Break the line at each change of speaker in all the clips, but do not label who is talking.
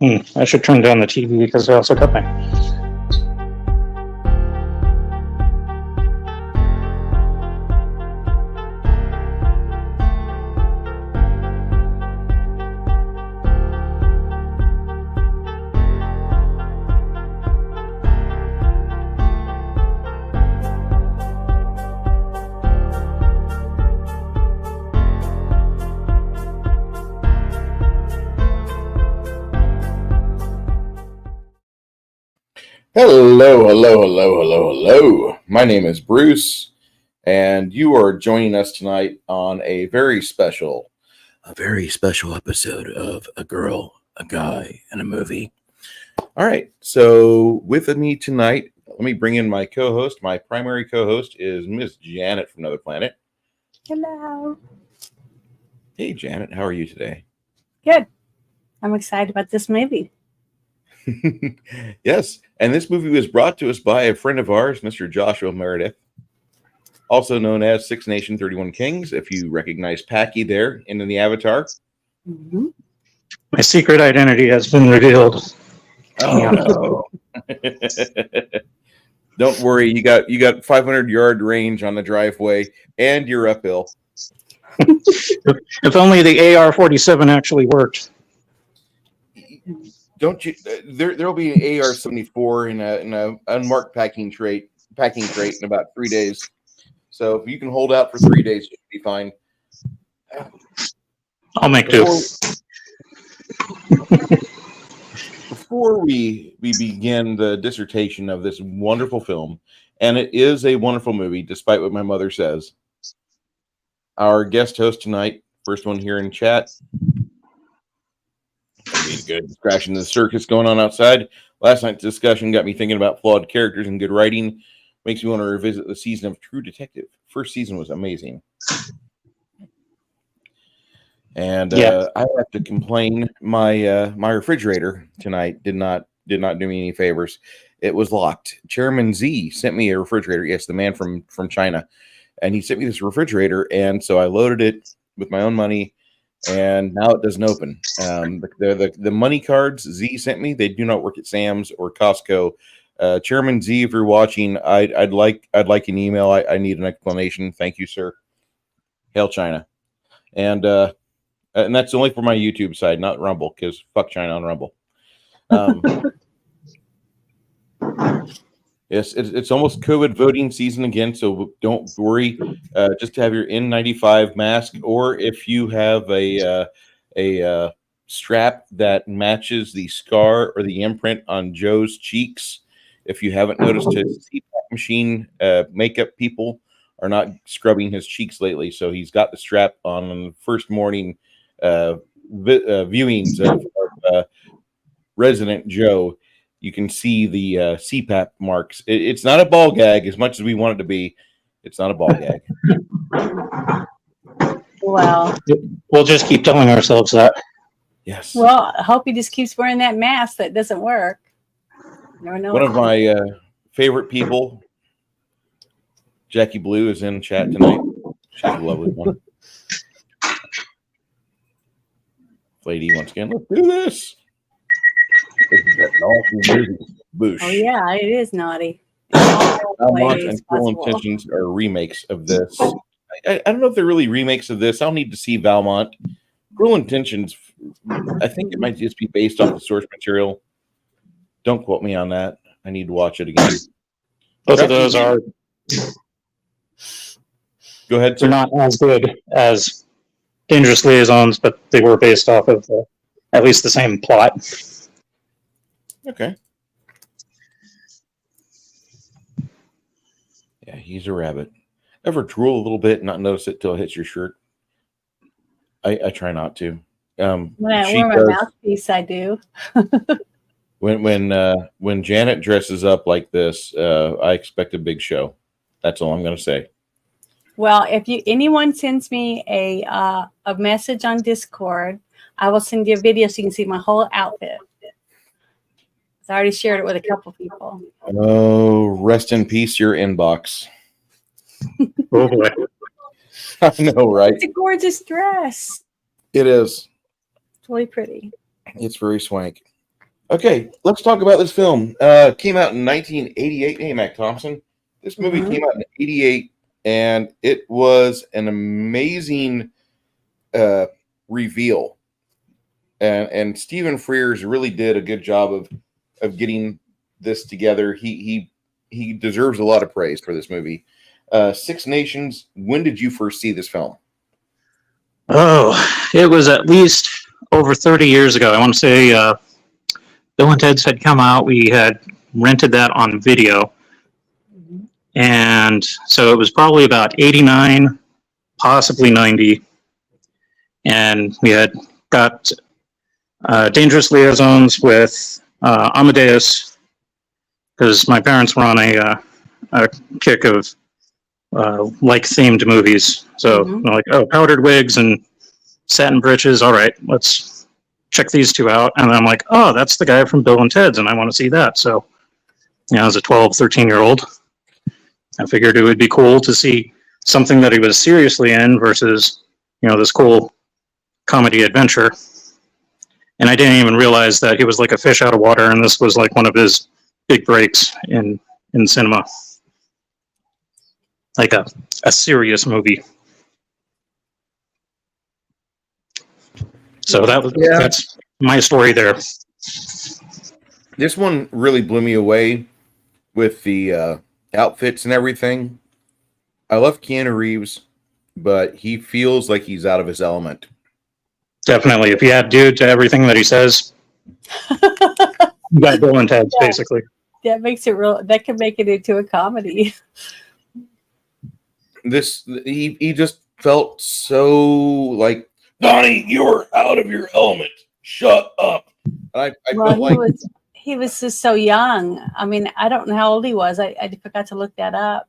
I should turn down the TV because I also got my.
Hello. My name is Bruce, and you are joining us tonight on a very special episode of A Girl, a Guy, and a Movie. All right, so with me tonight, let me bring in my co-host. My primary co-host is Miss Janet from Another Planet.
Hello.
Hey, Janet, how are you today?
Good. I'm excited about this movie.
Yes, and this movie was brought to us by a friend of ours, Mr. Joshua Meredith, also known as 6 Nation 31 Kings, if you recognize Packy there in the avatar.
Mm-hmm.
My secret identity has been revealed.
Oh no. Don't worry, you got 500-yard range on the driveway and you're uphill.
If only the AR-47 actually worked.
Don't you? There'll be an AR-74 in a unmarked packing crate in about 3 days. So if you can hold out for 3 days, you'll be fine.
I'll make do.
Before we begin the dissertation of this wonderful film, and it is a wonderful movie, despite what my mother says, our guest host tonight, first one here in chat. Good crashing the circus going on outside. Last night's discussion got me thinking about flawed characters and good writing. Makes me want to revisit the season of True Detective. First season was amazing. And I have to complain. My refrigerator tonight did not do me any favors. It was locked. Chairman Z sent me a refrigerator. Yes, the man from China, and he sent me this refrigerator, and so I loaded it with my own money. And now it doesn't open. The money cards Z sent me, they do not work at Sam's or Costco. Chairman Z, if you're watching, I'd like an email. I need an explanation. Thank you, sir. Hail China. And that's only for my YouTube side, not Rumble, because fuck China on Rumble. Yes, it's almost COVID voting season again, so don't worry. Just have your N95 mask, or if you have a strap that matches the scar or the imprint on Joe's cheeks. If you haven't noticed, his CPAP machine makeup people are not scrubbing his cheeks lately, so he's got the strap on the first morning viewings of Resident Joe. You can see the CPAP marks. It's not a ball gag as much as we want it to be. It's not a ball gag.
Well,
we'll just keep telling ourselves that.
Yes.
Well, I hope he just keeps wearing that mask that doesn't work. Never know.
One of my favorite people, Jackie Blue, is in chat tonight. She's a lovely one. Lady, once again, let's do this.
Oh yeah, it is naughty.
Almont and Cruel Intentions are remakes of this. I don't know if they're really remakes of this. I'll need to see Valmont. Cruel Intentions, I think it might just be based off the source material. Don't quote me on that. I need to watch it again.
Both of those are.
Go ahead, sir.
They're not as good as Dangerous Liaisons, but they were based off of at least the same plot.
Okay. Yeah, he's a rabbit. Ever drool a little bit and not notice it till it hits your shirt? I try not to.
When I wear my mouthpiece, I do.
When Janet dresses up like this, I expect a big show. That's all I'm going to say.
Well, if anyone sends me a message on Discord, I will send you a video so you can see my whole outfit. I already shared it with a couple people.
Oh, rest in peace, your inbox.
Oh boy.
I know, right?
It's a gorgeous dress.
It is.
It's really pretty.
It's very swank. Okay, let's talk about this film. Came out in 1988. Hey, Mac Thompson. This movie came out in 88, and it was an amazing reveal. And Stephen Frears really did a good job of getting this together. He deserves a lot of praise for this movie. Six Nations. When did you first see this film?
Oh, it was at least over 30 years ago. I want to say Bill and Ted's had come out. We had rented that on video. And so it was probably about 89, possibly 90. And we had got Dangerous Liaisons with Amadeus, because my parents were on a kick of like-themed movies. So they're like, oh, powdered wigs and satin breeches. All right, let's check these two out. And I'm like, oh, that's the guy from Bill and Ted's, and I want to see that. So, as a 12, 13-year-old, I figured it would be cool to see something that he was seriously in versus, this cool comedy adventure. And I didn't even realize that he was like a fish out of water, and this was like one of his big breaks in cinema. Like a serious movie. So that's my story there.
This one really blew me away with the outfits and everything. I love Keanu Reeves, but he feels like he's out of his element.
Definitely. If you add dude to everything that he says, you got Bill and Ted's, basically.
That makes it real. That can make it into a comedy.
He just felt so like, Donnie, you're out of your element. Shut up. I felt like
he was just so young. I mean, I don't know how old he was. I forgot to look that up.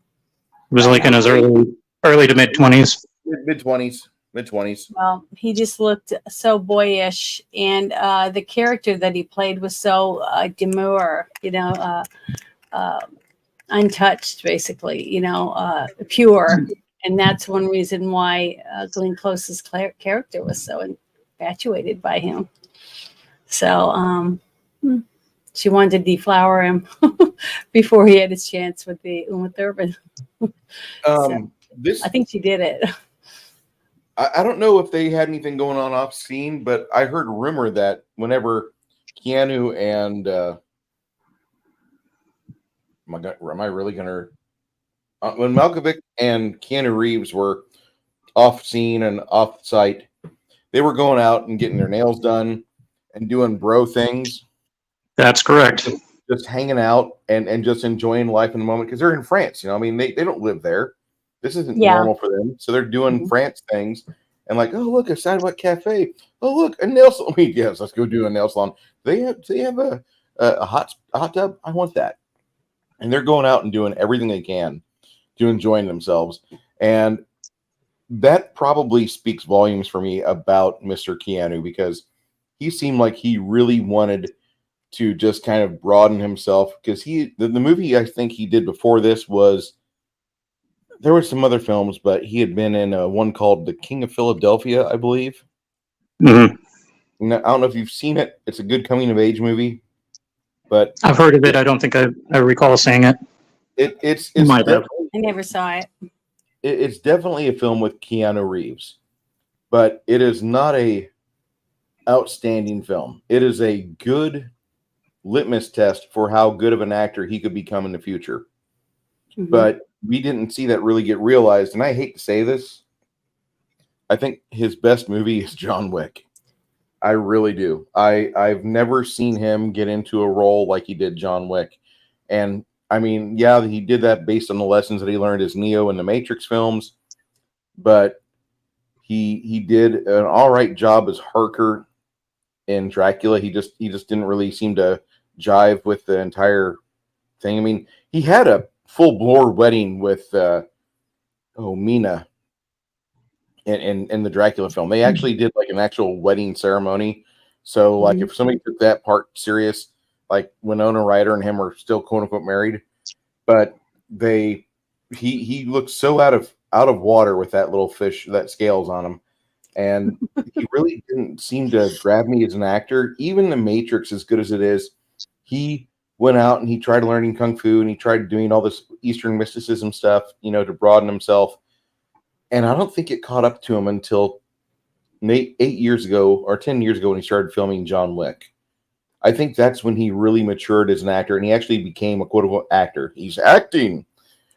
It was like in his early to mid 20s.
Mid 20s.
Well, he just looked so boyish, and the character that he played was so demure, untouched, basically, pure. And that's one reason why Glenn Close's character was so infatuated by him. So she wanted to deflower him before he had his chance with the Uma Thurman. I think she did it.
I don't know if they had anything going on off scene, but I heard a rumor that whenever Keanu and am I really gonna? When Malkovich and Keanu Reeves were off scene and off site, they were going out and getting their nails done and doing bro things.
That's correct.
Just hanging out and just enjoying life in the moment because they're in France. They don't live there. This isn't normal for them. So they're doing France things and like, oh, look, a sidewalk cafe. Oh, look, a nail salon. Yes, let's go do a nail salon. They have a hot tub. I want that. And they're going out and doing everything they can to enjoying themselves. And that probably speaks volumes for me about Mr. Keanu because he seemed like he really wanted to just kind of broaden himself because the movie I think he did before this was there were some other films, but he had been in one called The King of Philadelphia, I believe. Now, I don't know if you've seen it. It's a good coming of age movie, but
I've heard of it. I don't think I recall seeing it.
It's
I never saw it.
It's definitely a film with Keanu Reeves, but it is not a outstanding film. It is a good litmus test for how good of an actor he could become in the future. But we didn't see that really get realized. And I hate to say this. I think his best movie is John Wick. I really do. I've never seen him get into a role like he did John Wick. And I mean, yeah, he did that based on the lessons that he learned as Neo in the Matrix films. But he did an all right job as Harker in Dracula. He just didn't really seem to jive with the entire thing. I mean, he had a full-blown wedding with Mina in the Dracula film. They actually did like an actual wedding ceremony. So like if somebody took that part serious, like Winona Ryder and him are still quote unquote married, but he looked so out of water with that little fish, that scales on him. and he really didn't seem to grab me as an actor. Even The Matrix, as good as it is, he went out and he tried learning kung fu and he tried doing all this Eastern mysticism stuff, to broaden himself. And I don't think it caught up to him until 8 years ago or 10 years ago when he started filming John Wick. I think that's when he really matured as an actor and he actually became a quote unquote actor. He's acting.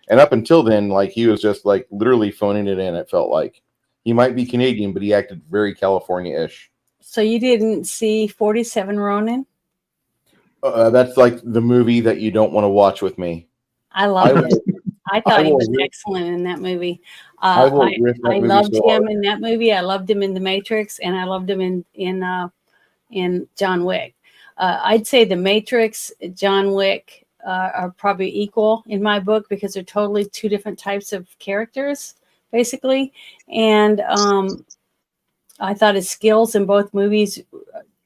And up until then, like, he was just like literally phoning it in. It felt like he might be Canadian, but he acted very California-ish.
So you didn't see 47 Ronin?
That's like the movie that you don't want to watch with me.
I loved it. I thought he was excellent in that movie. I loved him in that movie. I loved him in The Matrix, and I loved him in John Wick. I'd say The Matrix, John Wick are probably equal in my book because they're totally two different types of characters, basically. And I thought his skills in both movies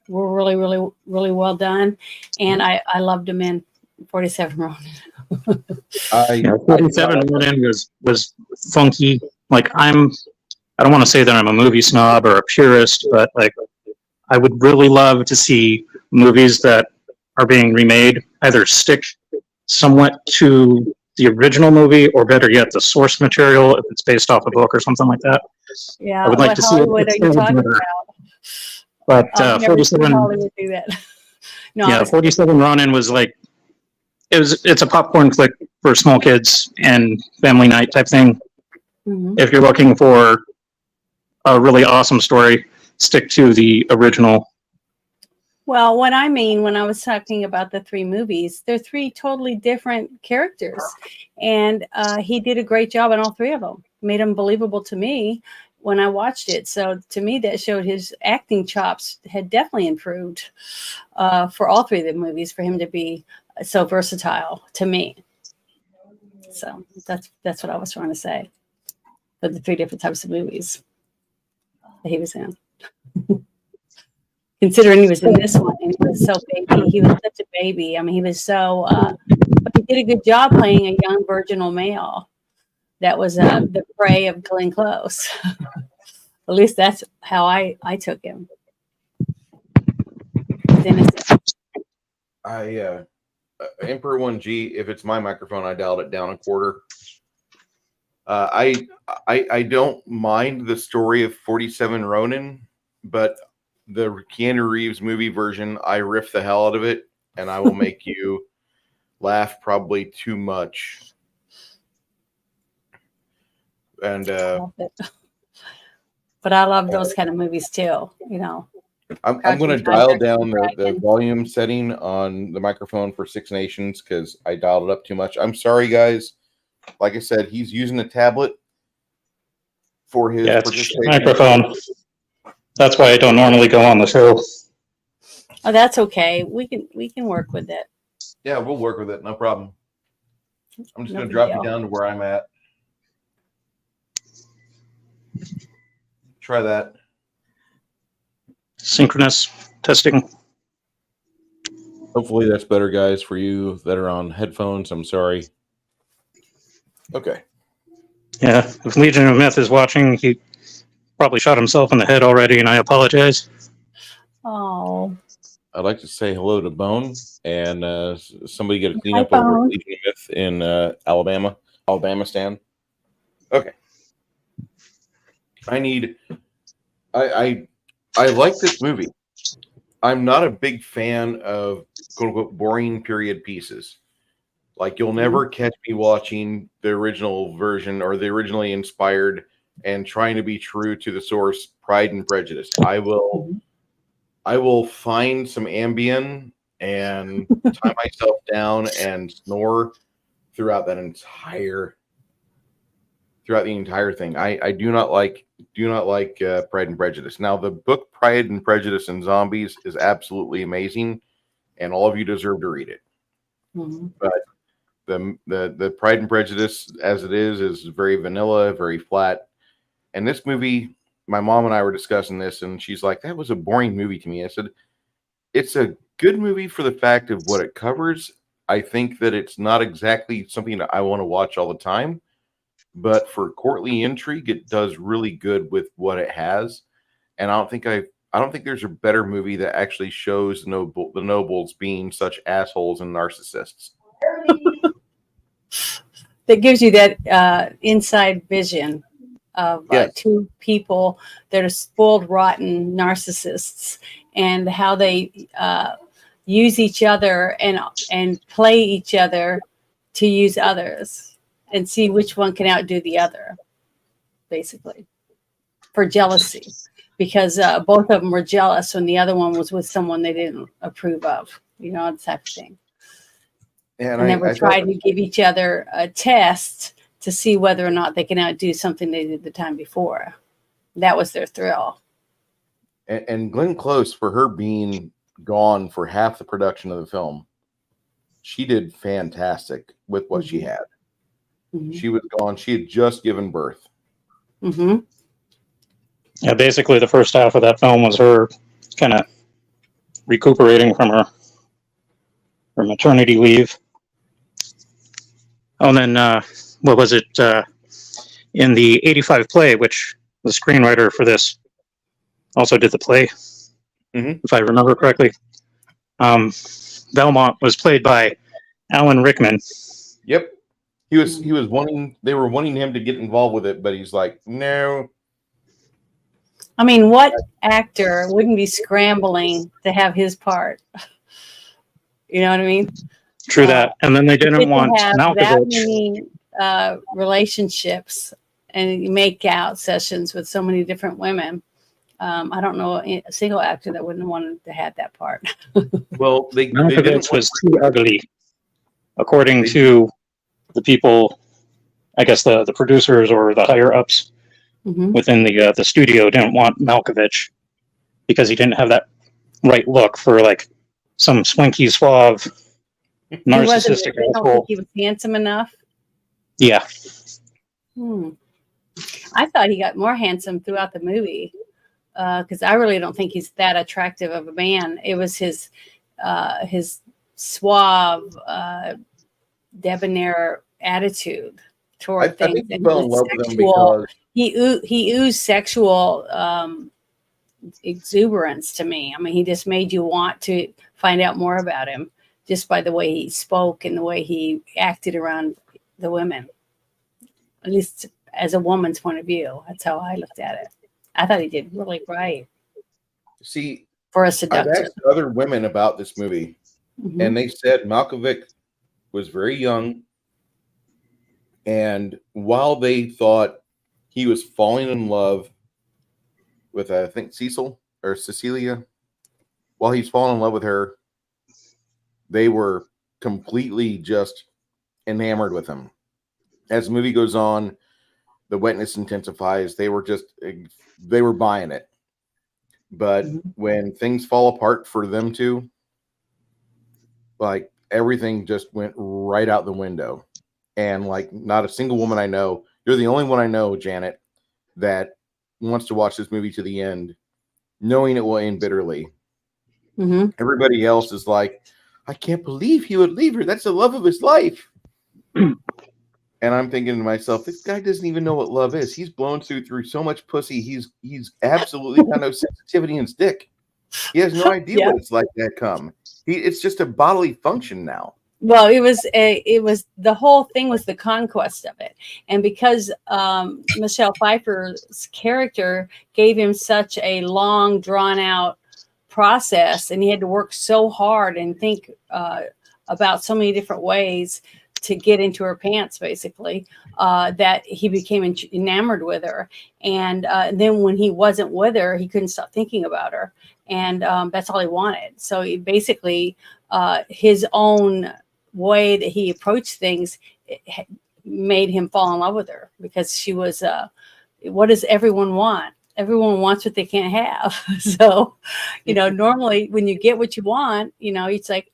were really, really, really well done. And I loved him in 47 Ronin.
47 Ronin was funky. Like, I don't want to say that I'm a movie snob or a purist, but like, I would really love to see movies that are being remade either stick somewhat to the original movie, or better yet, the source material if it's based off a book or something like that.
Yeah,
I would like to see
Hollywood are you talking about?
But 47,
Hollywood do that. No,
yeah, 47 Ronin was like, it's a popcorn flick for small kids and family night type thing.
Mm-hmm.
If you're looking for a really awesome story, stick to the original.
Well, what I mean when I was talking about the three movies, they're three totally different characters. And he did a great job on all three of them. Made them believable to me when I watched it. So to me, that showed his acting chops had definitely improved for all three of the movies for him to be so versatile to me. So that's what I was trying to say. For the three different types of movies that he was in. Considering he was in this one and he was so baby, he was such a baby. I mean, he was so, but he did a good job playing a young virginal male that was the prey of Glenn Close. At least that's how I took him.
Emperor 1G, if it's my microphone, I dialed it down a quarter. I don't mind the story of 47 Ronin, but the Keanu Reeves movie version, I riff the hell out of it, and I will make you laugh probably too much. And
but I love those kind of movies too,
I'm going to dial down the volume setting on the microphone for Six Nations because I dialed it up too much. I'm sorry, guys. Like I said, he's using a tablet for his
microphone. That's why I don't normally go on the show.
Oh, that's okay. We can work with it.
Yeah, we'll work with it. No problem. I'm just going to drop you down to where I'm at. Try that.
Synchronous testing.
Hopefully that's better, guys, for you that are on headphones. I'm sorry. Okay.
Yeah, if Legion of Myth is watching, he probably shot himself in the head already, and I apologize.
Oh.
I'd like to say hello to Bone and somebody get a cleanup over Legion of Myth in Alabama stand. Okay. I like this movie. I'm not a big fan of quote unquote boring period pieces. Like, you'll never catch me watching the original version or the originally inspired and trying to be true to the source, Pride and Prejudice. I will find some Ambien and tie myself down and snore throughout the entire thing. I do not like Pride and Prejudice. Now, the book Pride and Prejudice and Zombies is absolutely amazing, and all of you deserve to read it. Mm-hmm. But the Pride and Prejudice as it is very vanilla, very flat. And this movie, my mom and I were discussing this, and she's like, that was a boring movie to me. I said, it's a good movie for the fact of what it covers. I think that it's not exactly something that I want to watch all the time, but for courtly intrigue, it does really good with what it has. and I don't think there's a better movie that actually shows the nobles being such assholes and narcissists.
That gives you that inside vision of
Yes.
two people that are spoiled, rotten narcissists, and how they use each other and play each other to use others and see which one can outdo the other, basically, for jealousy. Because both of them were jealous when the other one was with someone they didn't approve of, you know, that type of thing. And they were trying to give each other a test to see whether or not they can outdo something they did the time before. That was their thrill.
And Glenn Close, for her being gone for half the production of the film, she did fantastic with what she had. Mm-hmm. She was gone. She had just given birth.
Mm-hmm.
Yeah, basically the first half of that film was her kind of recuperating from her maternity leave. Oh, and then what was it? In the 85 play, which the screenwriter for this also did the play, if I remember correctly. Belmont was played by Alan Rickman.
Yep. He was wanting, they were wanting him to get involved with it, but he's like, no.
I mean, what actor wouldn't be scrambling to have his part? You know what I mean?
True that. And then they didn't want
Malkovich. That many relationships and make out sessions with so many different women. I don't know a single actor that wouldn't have wanted to have that part.
Well,
Malkovich was too ugly, according to the people, I guess the producers or the higher ups within the studio didn't want Malkovich because he didn't have that right look for like some swanky, suave, narcissistic
asshole. Don't think he was handsome enough.
Yeah.
I thought he got more handsome throughout the movie because I really don't think he's that attractive of a man. It was his suave, debonair attitude toward things.
I think he fell in love with him because
he oozed sexual exuberance to me. I mean, he just made you want to find out more about him just by the way he spoke and the way he acted around the women. At least as a woman's point of view, that's how I looked at it. I thought he did really right.
See,
for a seductor.
I've asked other women about this movie, and they said Malkovich was very young, and while they thought he was falling in love with, I think, Cecilia, while he's falling in love with her, they were completely just enamored with him. As the movie goes on, the wetness intensifies. They were buying it. But when things fall apart for them two, like everything just went right out the window. And like not a single woman I know, you're the only one I know, Janet, that wants to watch this movie to the end, knowing it will end bitterly. Everybody else is like, I can't believe he would leave her. That's the love of his life. And I'm thinking to myself, this guy doesn't even know what love is. He's blown through so much pussy. He's absolutely got no sensitivity in his dick. He has no idea what it's like to come. It's just a bodily function now.
Well, it was the whole thing was the conquest of it. And because Michelle Pfeiffer's character gave him such a long, drawn out process, and he had to work so hard and think about so many different ways to get into her pants, basically, that he became enamored with her. And then when he wasn't with her, he couldn't stop thinking about her. And that's all he wanted. So he basically, his own way that he approached things made him fall in love with her, because she was, what does everyone want? Everyone wants what they can't have. So, normally when you get what you want, it's like,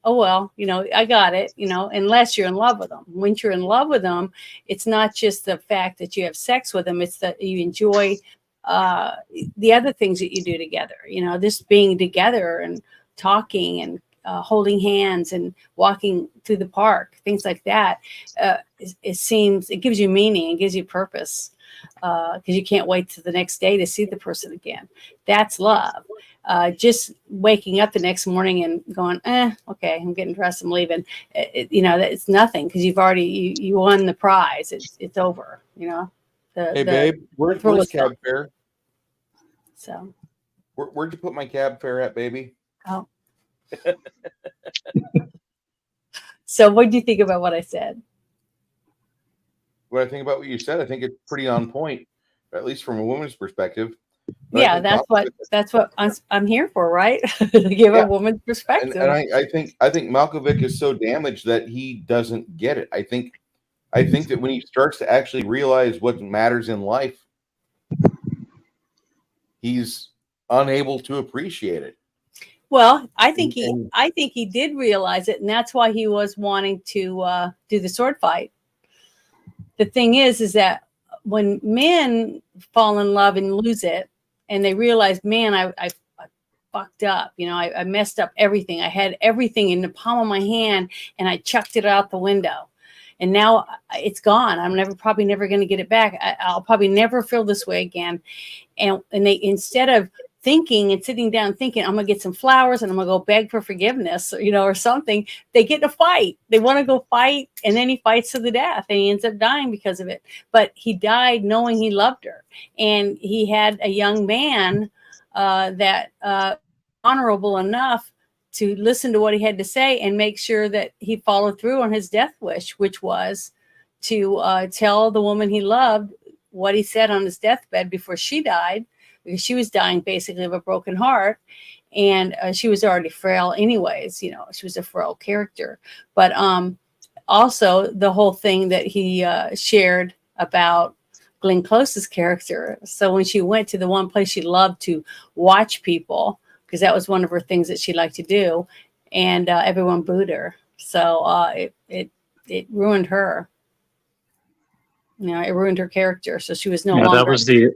oh, well, I got it, unless you're in love with them. Once you're in love with them, it's not just the fact that you have sex with them. It's that you enjoy the other things that you do together, this being together and talking and holding hands and walking through the park, things like that. It gives you meaning, it gives you purpose, because you can't wait till the next day to see the person again. That's love. Just waking up the next morning and going, okay, I'm getting dressed, I'm leaving. It's nothing, because you've already you won the prize. It's over.
Hey, babe, where's cab fare?
So,
where'd you put my cab fare at, baby?
Oh. So, what do you think about what I said?
What I think about what you said, I think it's pretty on point, at least from a woman's perspective. But
Yeah, that's what I'm here for, right? To give a woman's perspective.
And I think Malkovich is so damaged that he doesn't get it. I think that when he starts to actually realize what matters in life, he's unable to appreciate it.
Well, I think he did realize it, and that's why he was wanting to do the sword fight. The thing is that when men fall in love and lose it, and they realize, man, I fucked up. I messed up everything. I had everything in the palm of my hand, and I chucked it out the window. And now it's gone. I'm probably never going to get it back. I'll probably never feel this way again. And they, instead of thinking and sitting down thinking, I'm going to get some flowers and I'm going to go beg for forgiveness, or something, they get in a fight. They want to go fight. And then he fights to the death and he ends up dying because of it. But he died knowing he loved her. And he had a young man that honorable enough to listen to what he had to say and make sure that he followed through on his death wish, which was to tell the woman he loved what he said on his deathbed before she died, because she was dying basically of a broken heart. And she was already frail anyways, she was a frail character. But also the whole thing that he shared about Glenn Close's character. So when she went to the one place she loved to watch people, because that was one of her things that she liked to do, and everyone booed her. So it ruined her. It ruined her character. So she was no longer.
That was the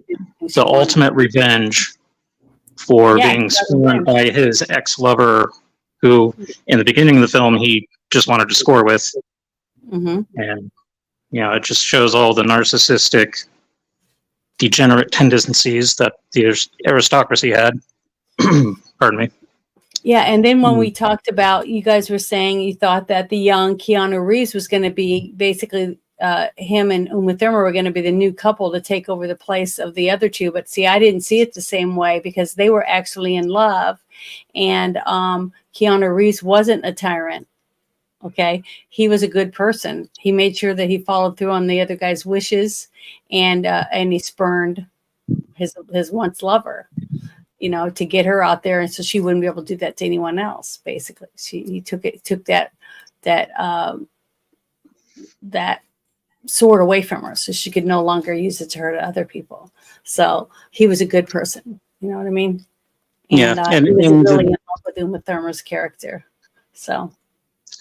ultimate revenge for being scorned by his ex-lover, who in the beginning of the film he just wanted to score with.
Mm-hmm.
And it just shows all the narcissistic, degenerate tendencies that the aristocracy had. Pardon me.
Yeah, and then when we talked about, you guys were saying you thought that the young Keanu Reeves was going to be basically him and Uma Thurman were going to be the new couple to take over the place of the other two. But see, I didn't see it the same way, because they were actually in love, and Keanu Reeves wasn't a tyrant. Okay, he was a good person. He made sure that he followed through on the other guy's wishes, and he spurned his once lover, to get her out there, and so she wouldn't be able to do that to anyone else. Basically, he took that sword away from her, so she could no longer use it to hurt other people. So he was a good person. You know what I mean? And he was really in love with Uma Thurman's character. So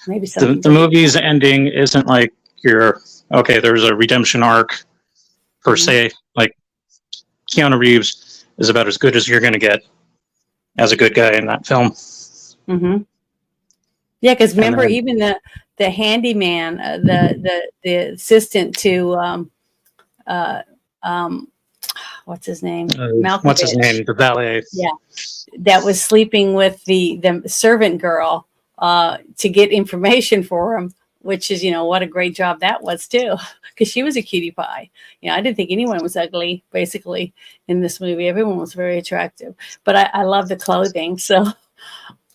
maybe
the movie's ending isn't like there's a redemption arc per se. Like Keanu Reeves is about as good as you're going to get as a good guy in that film.
Mm-hmm. Yeah, because remember, even the handyman, the assistant to what's his name? Malkovich.
What's his name? The valet.
Yeah, that was sleeping with the servant girl to get information for him. Which is, what a great job that was too, because she was a cutie pie. I didn't think anyone was ugly, basically, in this movie. Everyone was very attractive. But I love the clothing, so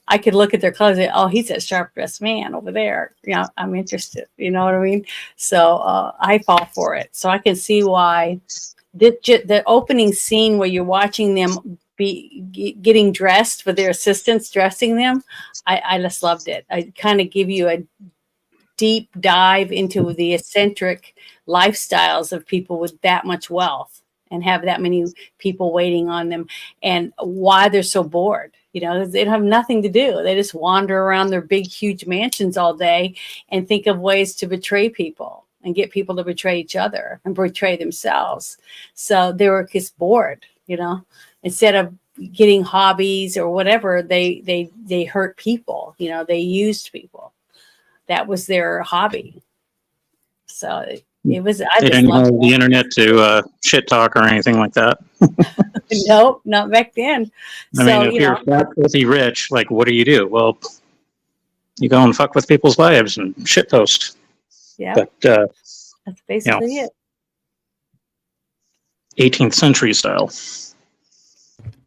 I could look at their clothes and, oh, he's that sharp-dressed man over there. I'm interested. You know what I mean? So I fall for it. So I can see why the opening scene where you're watching them getting dressed with their assistants dressing them, I just loved it. I kind of give you a deep dive into the eccentric lifestyles of people with that much wealth and have that many people waiting on them, and why they're so bored. They don't have nothing to do. They just wander around their big, huge mansions all day and think of ways to betray people and get people to betray each other and betray themselves. So they were just bored, instead of getting hobbies or whatever, they hurt people. You know, they used people. That was their hobby. So it was. I
They
just
didn't
loved
have the internet to shit talk or anything like that.
it. Nope, not back then.
I
So
mean, if you're fat, filthy rich, like, what do? Well, you go and fuck with people's wives and shit post.
yeah,
But
that's basically it.
18th century style.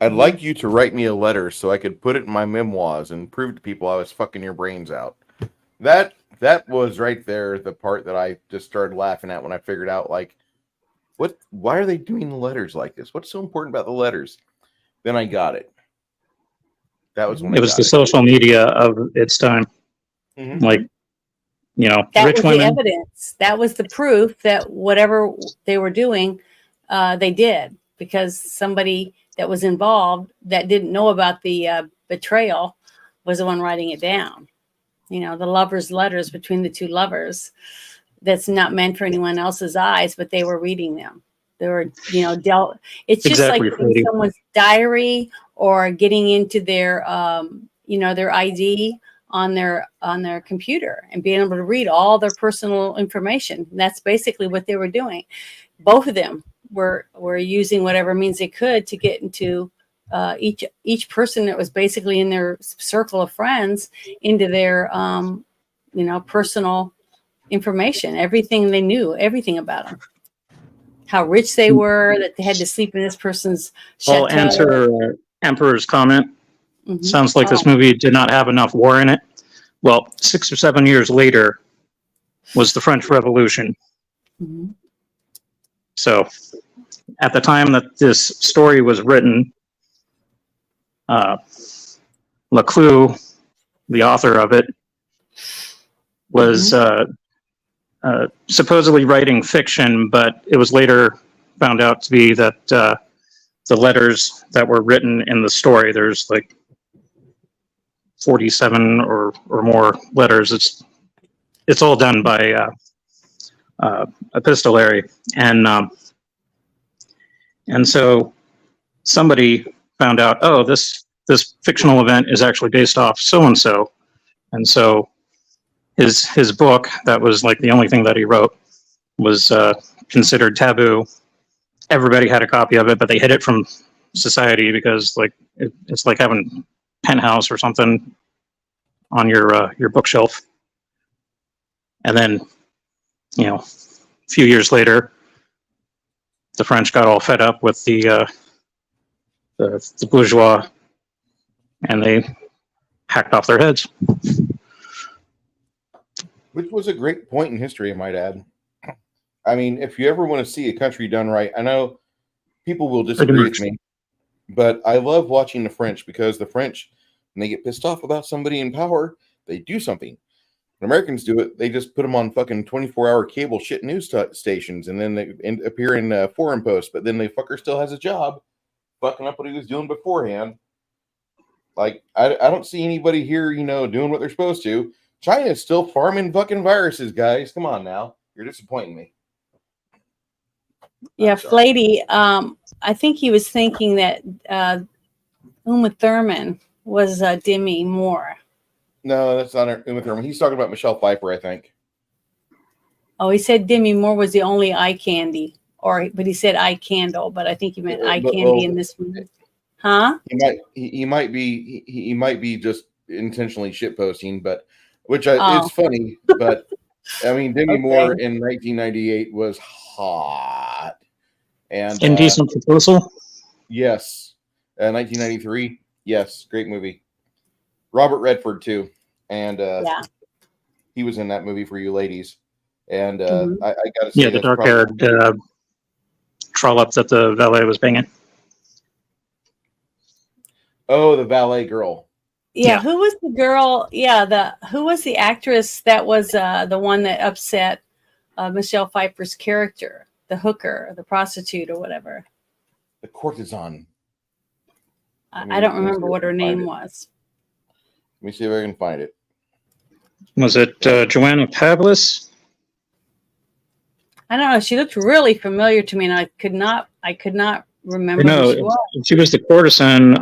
I'd like you to write me a letter so I could put it in my memoirs and prove to people I was fucking your brains out. That was right there the part that I just started laughing at when I figured out, like, why are they doing the letters like this? What's so important about the letters? Then I got it. That was when
It was the social media of its time.
Mm-hmm.
Like, you know,
That
rich
was
women.
the evidence. That was the proof that whatever they were doing, they did, because somebody that was involved that didn't know about the betrayal was the one writing it down. You know, the lovers' letters between the two lovers. That's not meant for anyone else's eyes, but they were reading them. They were, you know, it's just
Exactly,
like reading someone's diary or getting into their, you know, their ID on their computer and being able to read all their personal information. And that's basically what they were doing. Both of them were using whatever means they could to get into each person that was basically in their circle of friends into their, you know, personal information, everything they knew, everything about them, how rich they were, that they had to sleep in this person's chateau.
I'll answer Emperor's comment.
Mhm.
Sounds like this movie did not have enough war in it. Well, 6 or 7 years later was the French Revolution.
Mhm.
So at the time that this story was written, Leclue, the author of it, was supposedly writing fiction, but it was later found out to be that the letters that were written in the story, there's like 47 or more letters. It's all done by epistolary, and so somebody found out, oh, this fictional event is actually based off so and so his book, that was like the only thing that he wrote, was considered taboo. Everybody had a copy of it, but they hid it from society because, like, it's like having Penthouse or something on your bookshelf. And then, you know, a few years later, the French got all fed up with the bourgeois, and they hacked off their heads.
Which was a great point in history, I might add. I mean, if you ever want to see a country done right, I know people will disagree with me, but I love watching the French, because the French, when they get pissed off about somebody in power, they do something. When Americans do it, they just put them on fucking 24-hour cable shit news stations, and then they appear in foreign posts, but then the fucker still has a job fucking up what he was doing beforehand. Like, I don't see anybody here, you know, doing what they're supposed to. China's still farming fucking viruses, guys. Come on now. You're disappointing me.
Yeah, Flady, I think he was thinking that Uma Thurman was Demi Moore.
No, that's not Uma Thurman. He's talking about Michelle Pfeiffer, I think.
Oh, he said Demi Moore was the only eye candy, but he said eye candle, but I think he meant eye candy in this movie. Huh?
He might be just intentionally shitposting, but it's funny. But I mean, Demi Moore in 1998 was hot, and
Indecent Proposal.
Yes, 1993. Yes, great movie. Robert Redford too, and he was in that movie for you ladies. And I got to say,
the dark-haired trollop that the valet was banging.
Oh, the valet girl.
Yeah, who was the girl? Yeah, who was the actress that was the one that upset Michelle Pfeiffer's character, the hooker, the prostitute, or whatever?
The courtesan.
I don't remember what her name was.
Let me see if I can find it.
Was it Joanna Pavlis?
I don't know. She looked really familiar to me, and I could not remember
No,
who she was.
she was the courtesan.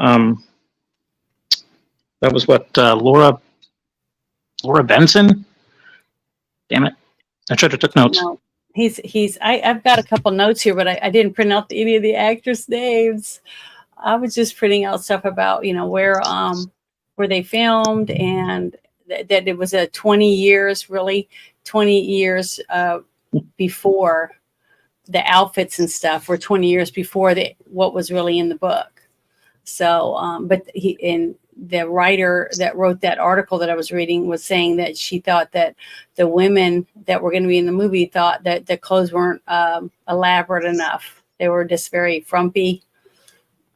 That was what Laura Benson. Damn it! I should have took notes.
No, I've got a couple notes here, but I didn't print out any of the actors' names. I was just printing out stuff about, where they filmed, and that it was a 20 years before the outfits and stuff were 20 years before what was really in the book. So, but the writer that wrote that article that I was reading was saying that she thought that the women that were going to be in the movie thought that the clothes weren't elaborate enough. They were just very frumpy,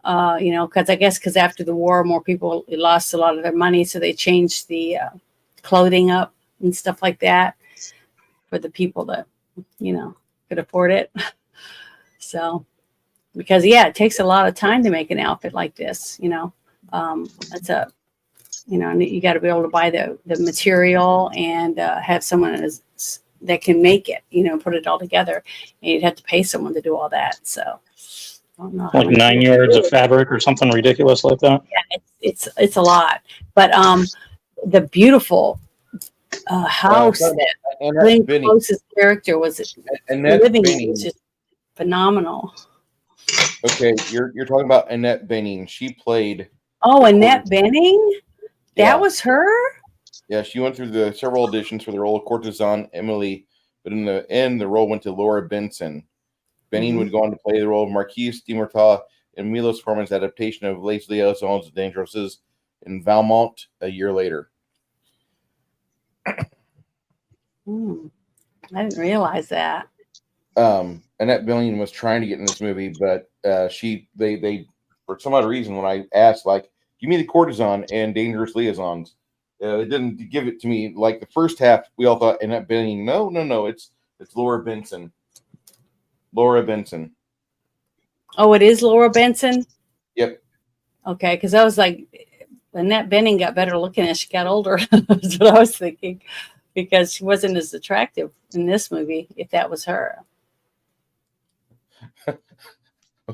because after the war, more people lost a lot of their money. So they changed the clothing up and stuff like that for the people that, could afford it. So, because it takes a lot of time to make an outfit like this, that's and you got to be able to buy the material and have someone that can make it, put it all together. And you'd have to pay someone to do all that. So, I don't know how
Like 9 yards of fabric or something ridiculous like that.
Yeah, it's a lot. But the beautiful house that Glenn Close's character was living in was just phenomenal.
Okay, you're talking about Annette Bening. She played.
Oh, Annette Bening? That was her?
Yeah, she went through the several auditions for the role of courtesan Emily, but in the end, the role went to Laura Benson. Bening would go on to play the role of Marquise de Murtaugh in Milos Forman's adaptation of Les Liaisons Dangereuses in Valmont a year later.
I didn't realize that.
Annette Bening was trying to get in this movie, but they for some odd reason, when I asked, give me the courtesan and Dangerous Liaisons, it didn't give it to me. Like the first half, we all thought Annette Bening. No, it's Laura Benson. Laura Benson.
Oh, it is Laura Benson?
Yep.
Okay, because I was like, Annette Bening got better looking as she got older. That's what I was thinking, because she wasn't as attractive in this movie, if that was her.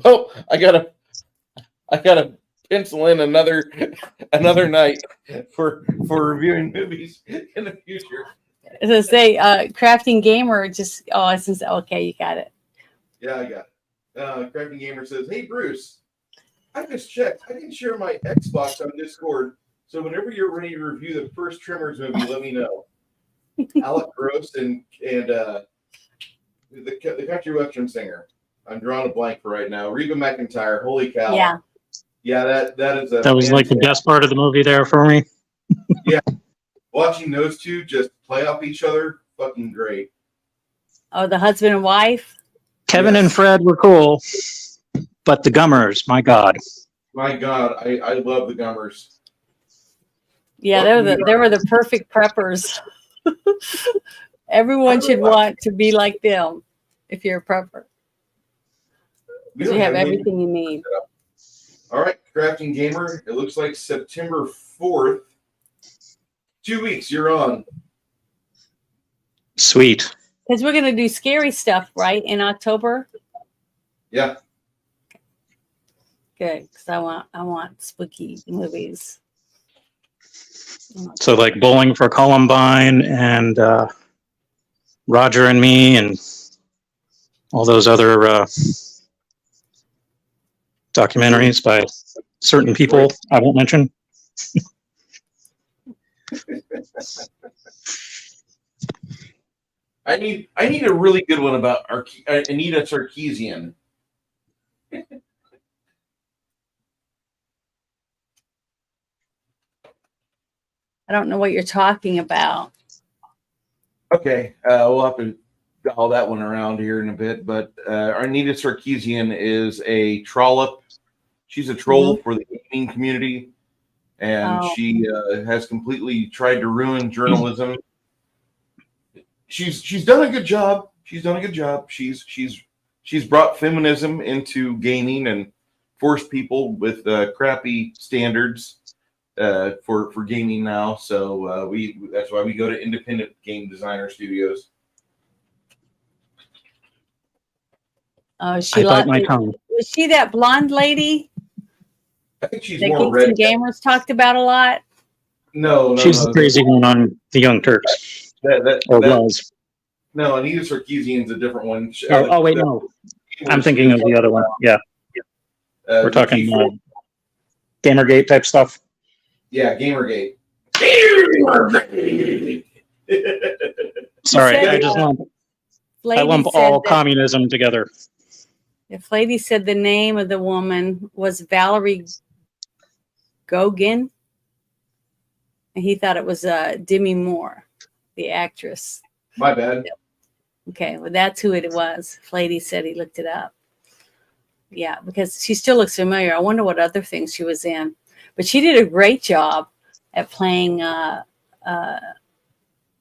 Oh, I gotta pencil in another night for reviewing movies in the future.
As I say, Crafting Gamer okay, you got it.
Yeah, I got it. Crafting Gamer says, "Hey Bruce, I just checked. I can share my Xbox on Discord, so whenever you're ready to review the first Tremors movie, let me know." Alec Gross and the country western singer. I'm drawing a blank for right now. Reba McEntire. Holy cow! Yeah, that is
that was like the best part of the movie there for me.
Yeah, watching those two just play off each other, fucking great.
Oh, the husband and wife.
Kevin and Fred were cool, but the Gummers, my God.
My God, I love the Gummers.
Yeah, they were the perfect preppers. Everyone should want to be like them if you're a prepper. Because you have everything you need.
All right, Crafting Gamer. It looks like September 4th. 2 weeks, you're on.
Sweet.
Because we're going to do scary stuff, right, in October?
Yeah.
Good, because I want spooky movies.
So like Bowling for Columbine and Roger and Me and all those other documentaries by certain people I won't mention.
I need a really good one about Anita Sarkeesian.
I don't know what you're talking about.
Okay, we'll have to dial that one around here in a bit. But Anita Sarkeesian is a trollop. She's a troll for the gaming community, and she has completely tried to ruin journalism. She's done a good job. She's brought feminism into gaming and forced people with crappy standards for gaming now. So that's why we go to independent game designer studios.
She lost. Was she that blonde lady
I think she's
that
more
Geeks and
red.
Gamers talked about a lot?
No,
She's the crazy one on the Young Turks. Or was.
No, Anita Sarkeesian's a different one.
Oh, wait, no. I'm thinking of the other one. Yeah. We're talking Gamergate type stuff.
Yeah, Gamergate.
Sorry,
said,
I just lump all communism together.
If lady said the name of the woman was Valerie Gogin, and he thought it was Demi Moore, the actress.
My bad.
Okay, well, that's who it was. Lady said he looked it up. Yeah, because she still looks familiar. I wonder what other things she was in. But she did a great job at playing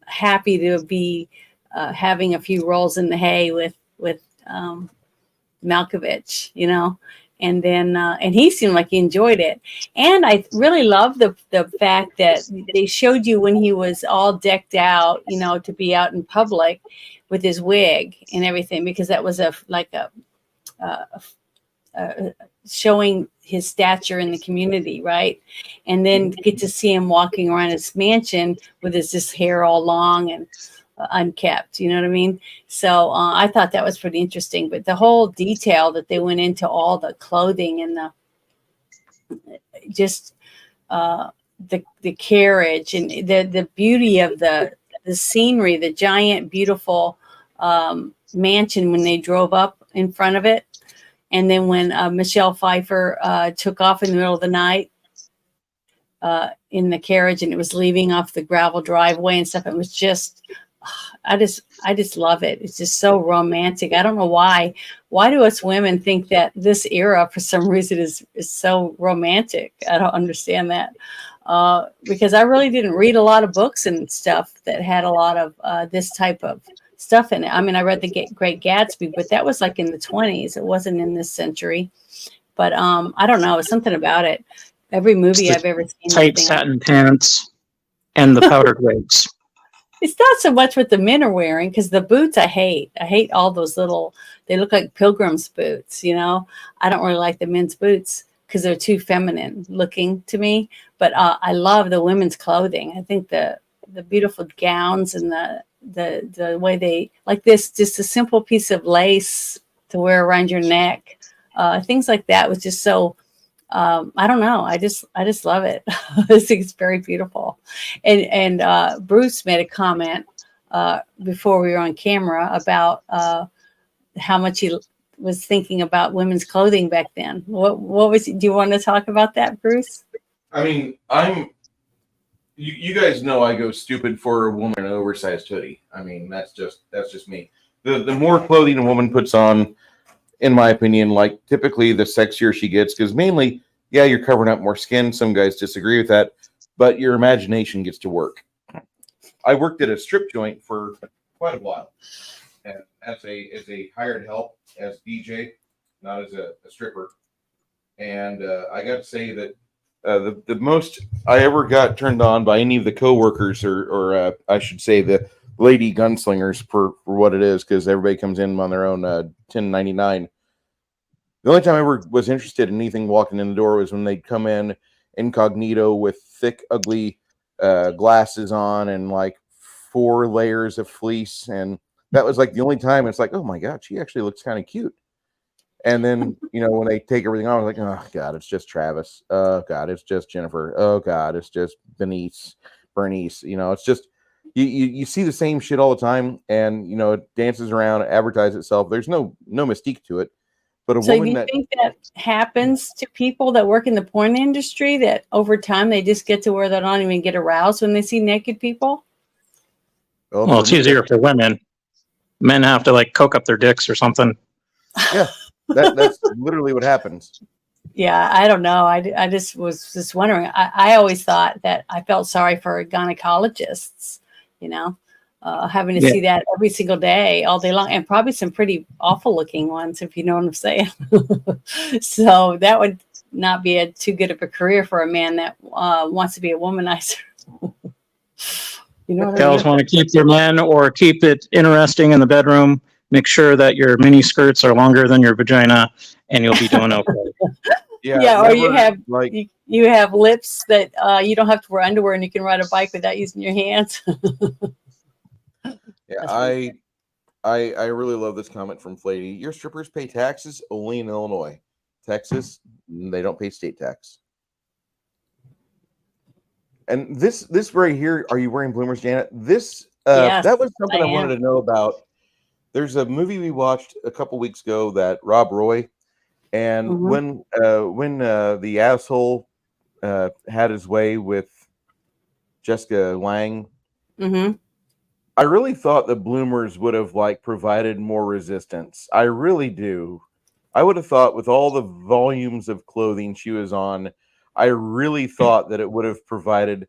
happy to be having a few rolls in the hay with Malkovich, you know. And then and he seemed like he enjoyed it. And I really love the fact that they showed you when he was all decked out, you know, to be out in public with his wig and everything, because that was showing his stature in the community, right? And then get to see him walking around his mansion with his hair all long and unkept, you know what I mean? So I thought that was pretty interesting. But the whole detail that they went into all the clothing and the carriage and the beauty of the scenery, the giant beautiful mansion when they drove up in front of it. And then when Michelle Pfeiffer took off in the middle of the night in the carriage and it was leaving off the gravel driveway and stuff, it was just, I just love it. It's just so romantic. I don't know why. Why do us women think that this era, for some reason, is so romantic? I don't understand that. Because I really didn't read a lot of books and stuff that had a lot of this type of stuff in it. I mean, I read The Great Gatsby, but that was like in the 20s. It wasn't in this century. But I don't know. It's something about it. Every movie I've ever seen.
Tight satin pants and the powdered wigs.
It's not so much what the men are wearing, because the boots I hate. I hate all those little, they look like pilgrim's boots, you know. I don't really like the men's boots because they're too feminine looking to me. But I love the women's clothing. I think the beautiful gowns and the way they, like this, just a simple piece of lace to wear around your neck. Things like that was just so, I don't know. I just love it. I think it's very beautiful. And Bruce made a comment before we were on camera about how much he was thinking about women's clothing back then. What was? Do you want to talk about that, Bruce?
I mean, you guys know I go stupid for a woman in an oversized hoodie. I mean, that's just me. The more clothing a woman puts on, in my opinion, like typically the sexier she gets, because mainly, yeah, you're covering up more skin. Some guys disagree with that, but your imagination gets to work. I worked at a strip joint for quite a while, and as a hired help as DJ, not as a stripper. And I got to say that the most I ever got turned on by any of the coworkers, or I should say the lady gunslingers for what it is, because everybody comes in on their own 1099. The only time I ever was interested in anything walking in the door was when they'd come in incognito with thick, ugly glasses on and like 4 layers of fleece. And that was like the only time it's like, oh my God, she actually looks kind of cute. And then, you know, when they take everything off, I was like, oh God, it's just Travis. Oh God, it's just Jennifer. Oh God, it's just Bernice. You know, it's just, you see the same shit all the time, and, you know, it dances around, advertises itself. There's no mystique to it. But
so you think that happens to people that work in the porn industry, that over time they just get to where they don't even get aroused when they see naked people?
Well, it's easier for women. Men have to like coke up their dicks or something.
Yeah, that's literally what happens.
Yeah, I don't know. I just was just wondering. I always thought that I felt sorry for gynecologists, you know, having to see that every single day, all day long, and probably some pretty awful looking ones, if you know what I'm saying. So that would not be too good of a career for a man that wants to be a womanizer. You know what
Gals want to keep their men or keep it interesting in the bedroom. Make sure that your mini skirts are longer than your vagina, and you'll be doing okay.
Yeah, or you
never,
have
like
you have lips that you don't have to wear underwear, and you can ride a bike without using your hands.
yeah,
That's pretty
I really love this comment from Flady. Your strippers pay taxes only in Illinois. Texas, they don't pay state tax. And this right here, are you wearing bloomers, Janet? This
Yes,
that was something
I
I wanted
am.
to know about. There's a movie we watched a couple weeks ago that Rob Roy, and
Mhm.
when the asshole had his way with Jessica Lang,
Mhm.
I really thought the bloomers would have like provided more resistance. I really do. I would have thought with all the volumes of clothing she was on, I really thought that it would have provided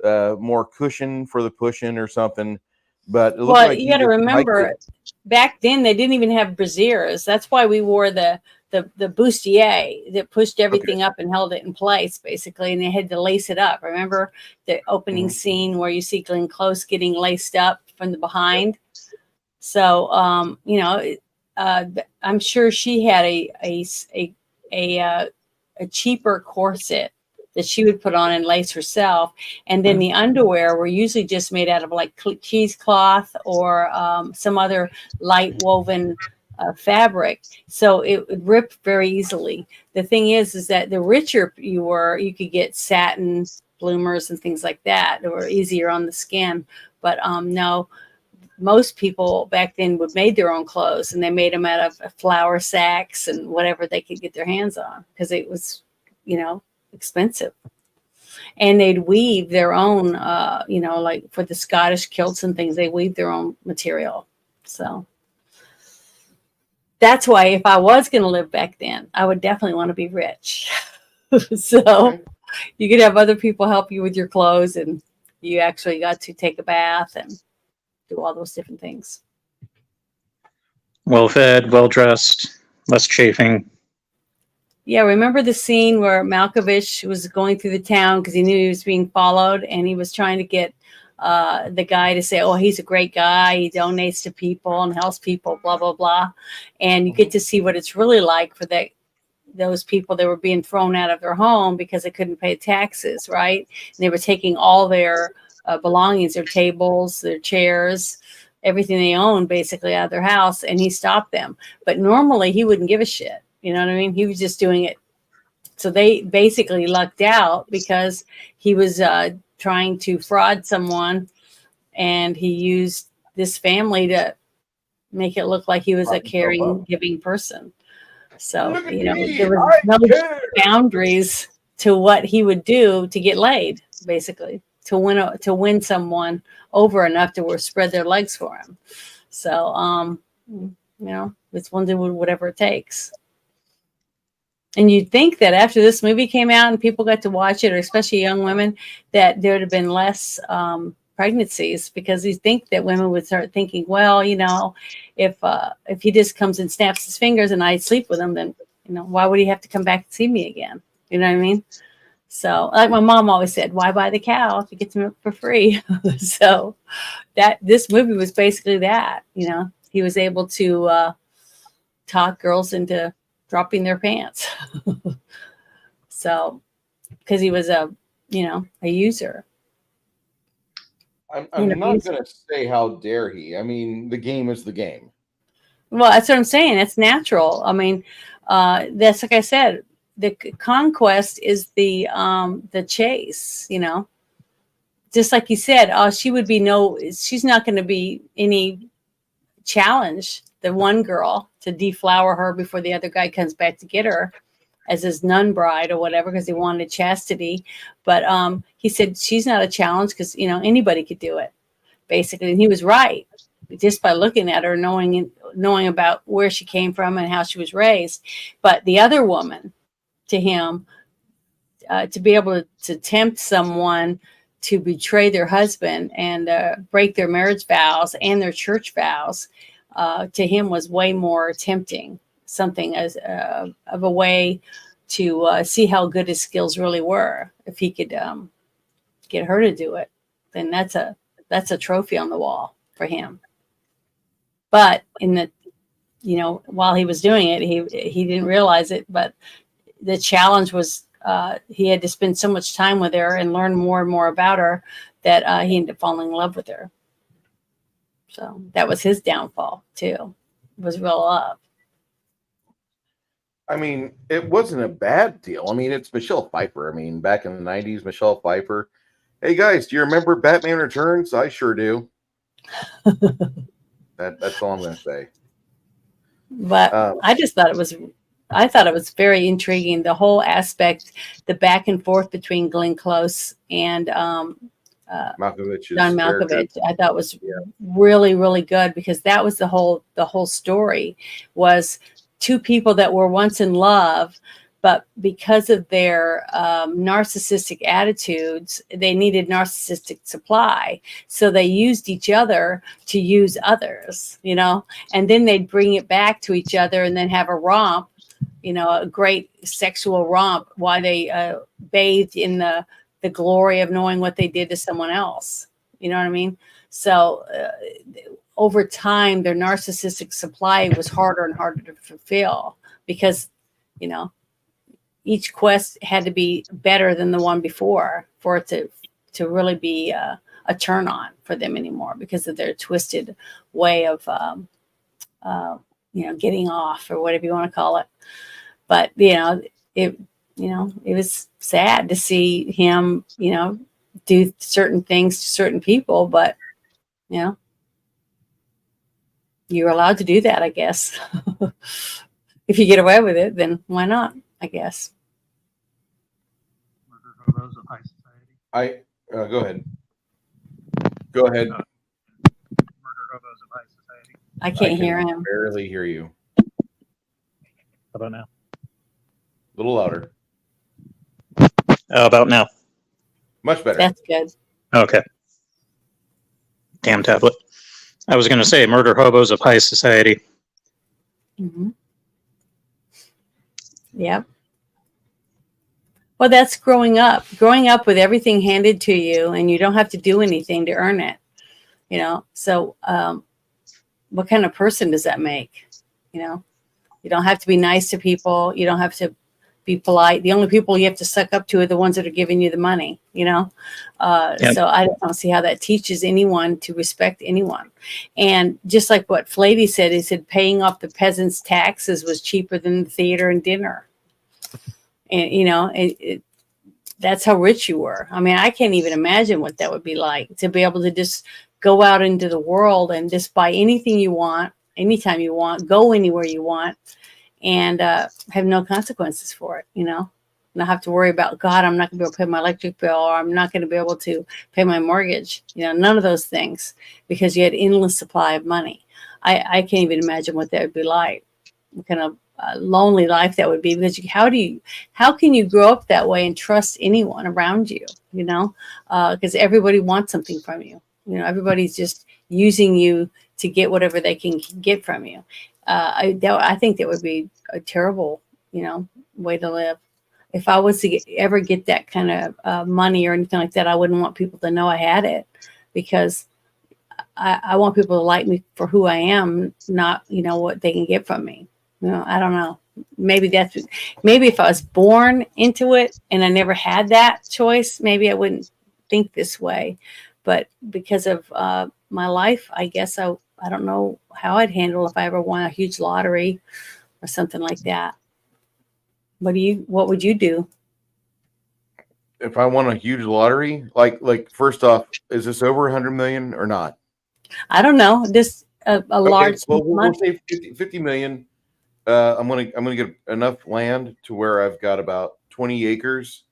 more cushion for the push-in or something. But it looked
Well,
like
you
he
got to
just hiked
remember,
it.
back then they didn't even have brassieres. That's why we wore the bustier that pushed
Okay.
everything up and held it in place, basically, and they had to lace it up. Remember the opening
Mhm.
scene where you see Glenn Close getting laced up from the behind? So, I'm sure she had a cheaper corset that she would put on and lace herself, and then the underwear were usually just made out of like cheesecloth or some other light woven fabric, so it would rip very easily. The thing is that the richer you were, you could get satin bloomers and things like that were easier on the skin. But no, most people back then would made their own clothes, and they made them out of flour sacks and whatever they could get their hands on, because it was, expensive. And they'd weave their own, like for the Scottish kilts and things, they weave their own material. So that's why if I was going to live back then, I would definitely want to be rich. So
Okay.
you could have other people help you with your clothes, and you actually got to take a bath and do all those different things.
Well fed, well dressed, less chafing.
Yeah, remember the scene where Malkovich was going through the town because he knew he was being followed, and he was trying to get the guy to say, "Oh, he's a great guy. He donates to people and helps people." Blah blah blah, and you get to see what it's really like for those people that were being thrown out of their home because they couldn't pay taxes, right? And they were taking all their belongings, their tables, their chairs, everything they owned basically out of their house, and he stopped them. But normally he wouldn't give a shit. You know what I mean? He was just doing it. So they basically lucked out because he was trying to fraud someone, and he used this family to make it look like he was a
Prop himself
caring,
up.
giving person. So,
Look at me,
there was
I
no
care.
boundaries to what he would do to get laid, basically, to win someone over enough to spread their legs for him. So, it's one to do whatever it takes. And you'd think that after this movie came out and people got to watch it, or especially young women, that there would have been less pregnancies, because you think that women would start thinking, well, if he just comes and snaps his fingers and I sleep with him, then why would he have to come back and see me again? You know what I mean? So, like my mom always said, why buy the cow if you get to milk for free? So that this movie was basically that. He was able to talk girls into dropping their pants. So, because he was a user.
I'm not going to say how dare he. I mean, the game is the game.
Well, that's what I'm saying. It's natural. I mean, that's like I said, the conquest is the chase. Just like you said, she's not going to be any challenge. The one girl to deflower her before the other guy comes back to get her as his nun bride or whatever, because he wanted chastity. But he said she's not a challenge because anybody could do it, basically. And he was right, just by looking at her, knowing about where she came from and how she was raised. But the other woman, to him, to be able to tempt someone to betray their husband and break their marriage vows and their church vows, to him was way more tempting. Something as of a way to see how good his skills really were. If he could get her to do it, then that's a trophy on the wall for him. But in you know, while he was doing it, he didn't realize it, but the challenge was he had to spend so much time with her and learn more and more about her that he ended up falling in love with her. So that was his downfall too, was real love.
I mean, it wasn't a bad deal. I mean, it's Michelle Pfeiffer. I mean, back in the 90s, Michelle Pfeiffer. Hey, guys, do you remember Batman Returns? I sure do. That's all I'm going to say.
But I just thought it was very intriguing. The whole aspect, the back and forth between Glenn Close and
Malkovich's
John
character.
Malkovich, I thought was really, really good, because that was the whole story, was two people that were once in love, but because of their narcissistic attitudes, they needed narcissistic supply. So they used each other to use others, you know, and then they'd bring it back to each other and then have a romp, you know, a great sexual romp while they bathed in the glory of knowing what they did to someone else. You know what I mean? So over time, their narcissistic supply was harder and harder to fulfill, because, you know, each quest had to be better than the one before for it to really be a turn on for them anymore, because of their twisted way of, you know, getting off, or whatever you want to call it. But, you know, it was sad to see him, you know, do certain things to certain people, but, you know, you're allowed to do that, I guess. If you get away with it, then why not, I guess.
Murder Hobos of High Society.
Go ahead. Go ahead.
Murder Hobos of High Society.
I can't hear him.
Barely hear you.
How about now?
A little louder.
How about now?
Much better.
That's good.
Okay. Damn tablet. I was going to say Murder Hobos of High Society.
Mm-hmm. Yep. Well, that's growing up with everything handed to you, and you don't have to do anything to earn it, you know? So, what kind of person does that make? You know, you don't have to be nice to people. You don't have to be polite. The only people you have to suck up to are the ones that are giving you the money, you know?
Yep.
So I don't see how that teaches anyone to respect anyone. And just like what Flavy said, he said paying off the peasants' taxes was cheaper than the theater and dinner. And, you know, that's how rich you were. I mean, I can't even imagine what that would be like, to be able to just go out into the world and just buy anything you want, anytime you want, go anywhere you want, and have no consequences for it, you know? Not have to worry about, God, I'm not going to be able to pay my electric bill, or I'm not going to be able to pay my mortgage. You know, none of those things, because you had endless supply of money. I can't even imagine what that would be like. What kind of lonely life that would be, because how can you grow up that way and trust anyone around you, you know, because everybody wants something from you, you know, everybody's just using you to get whatever they can get from you. I think that would be a terrible, you know, way to live. If I was to ever get that kind of money or anything like that, I wouldn't want people to know I had it, because I want people to like me for who I am, not, you know, what they can get from me. You know, I don't know. Maybe if I was born into it and I never had that choice, maybe I wouldn't think this way. But because of my life, I guess I don't know how I'd handle if I ever won a huge lottery or something like that. What would you do?
If I won a huge lottery, like first off, is this over 100 million or not?
I don't know. Just a large.
Well, we'll say 50 million. I'm gonna get enough land to where I've got about 20 acres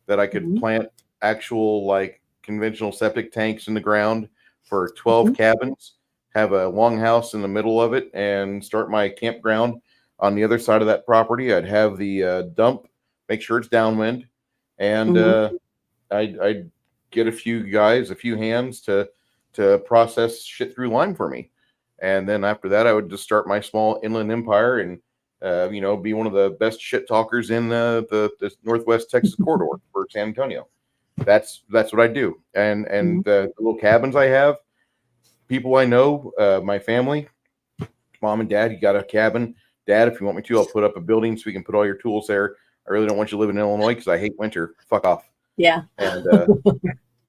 that I could plant actual, like, conventional septic tanks in the ground for 12 cabins, have a longhouse in the middle of it, and start my campground on the other side of that property. I'd have the dump, make sure it's downwind, and I'd get a few hands to process shit through lime for me. And then after that, I would just start my small inland empire and, you know, be one of the best shit talkers in the Northwest Texas corridor for San Antonio. That's what I do. And the little cabins I have, people I know, my family, Mom and Dad, you got a cabin? Dad, if you want me to, I'll put up a building so we can put all your tools there. I really don't want you living in Illinois because I hate winter. Fuck off.
Yeah.
And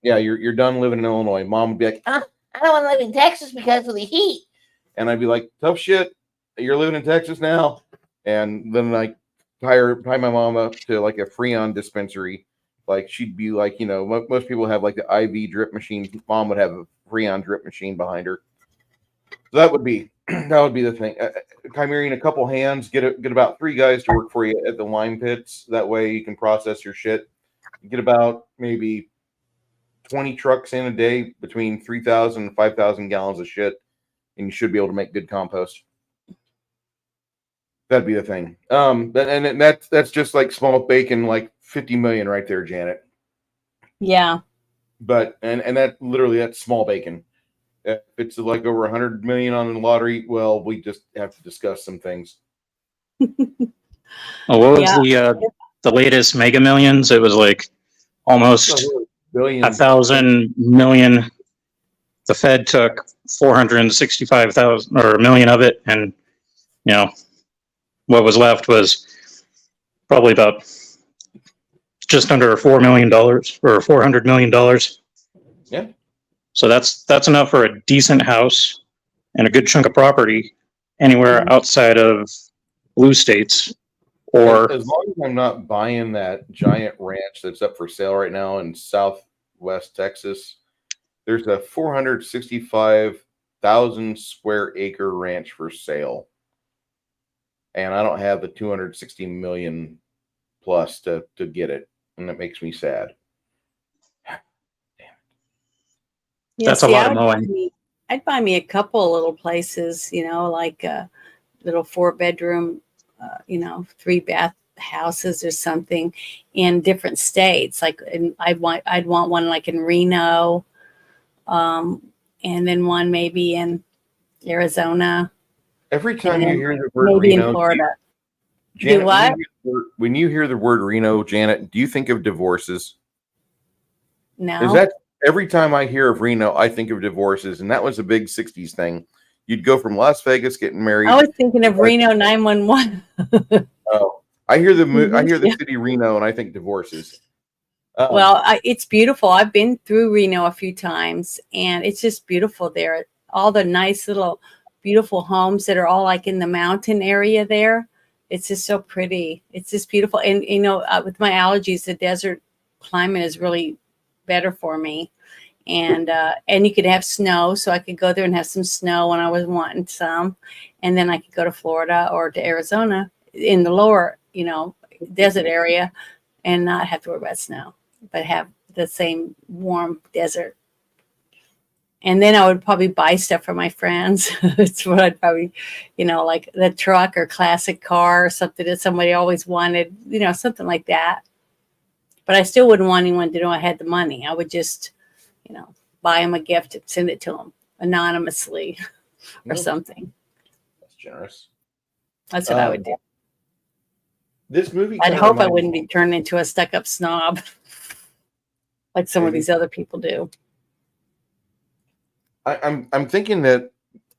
yeah, you're done living in Illinois. Mom would be like,
I don't want to live in Texas because of the heat.
and I'd be like, tough shit. You're living in Texas now. And then like tie my mom up to like a Freon dispensary. Like she'd be like, you know, most people have like the IV drip machine. Mom would have a Freon drip machine behind her. So that would be the thing. Chimerian, a couple hands, get about 3 guys to work for you at the lime pits. That way you can process your shit. Get about maybe 20 trucks in a day, between 3,000 and 5,000 gallons of shit, and you should be able to make good compost. That'd be the thing. And that's just like small bacon, like 50 million right there, Janet.
Yeah.
But and that's small bacon. If it's like over 100 million on the lottery, well, we just have to discuss some things.
Oh, what was the latest Mega Millions? It was like almost
Billions.
1,000 million. The Fed took 465,000 or a million of it, and you know what was left was probably about just under $4 million or $400 million.
Yeah.
So that's enough for a decent house and a good chunk of property anywhere outside of blue states. Or
as long as I'm not buying that giant ranch that's up for sale right now in Southwest Texas, there's a 465,000 square acre ranch for sale. And I don't have the 260 million plus to get it. And that makes me sad.
Yeah,
that's a lot of mowing.
I'd buy me a couple little places, you know, like a little 4-bedroom, 3-bath houses or something in different states. Like, I'd want one like in Reno, and then one maybe in Arizona.
Every time you hear the word
maybe
Reno,
in Florida.
Janet,
Do what?
When you hear the word Reno, Janet, do you think of divorces?
No.
Is that every time I hear of Reno, I think of divorces, and that was a big 60s thing. You'd go from Las Vegas getting married.
I was thinking of Reno 911.
Oh, I hear the city Reno, and I think divorces.
Well, it's beautiful. I've been through Reno a few times, and it's just beautiful there. All the nice little beautiful homes that are all like in the mountain area there. It's just so pretty. It's just beautiful. And, with my allergies, the desert climate is really better for me. And you could have snow, so I could go there and have some snow when I was wanting some. And then I could go to Florida or to Arizona in the lower, desert area and not have to worry about snow, but have the same warm desert. And then I would probably buy stuff for my friends. It's what I'd probably, like the truck or classic car or something that somebody always wanted, something like that. But I still wouldn't want anyone to know I had the money. I would just, buy them a gift and send it to them anonymously or something.
That's generous.
That's what I would do.
This movie.
I'd hope I wouldn't be turned into a stuck-up snob like some of these other people do.
I'm thinking that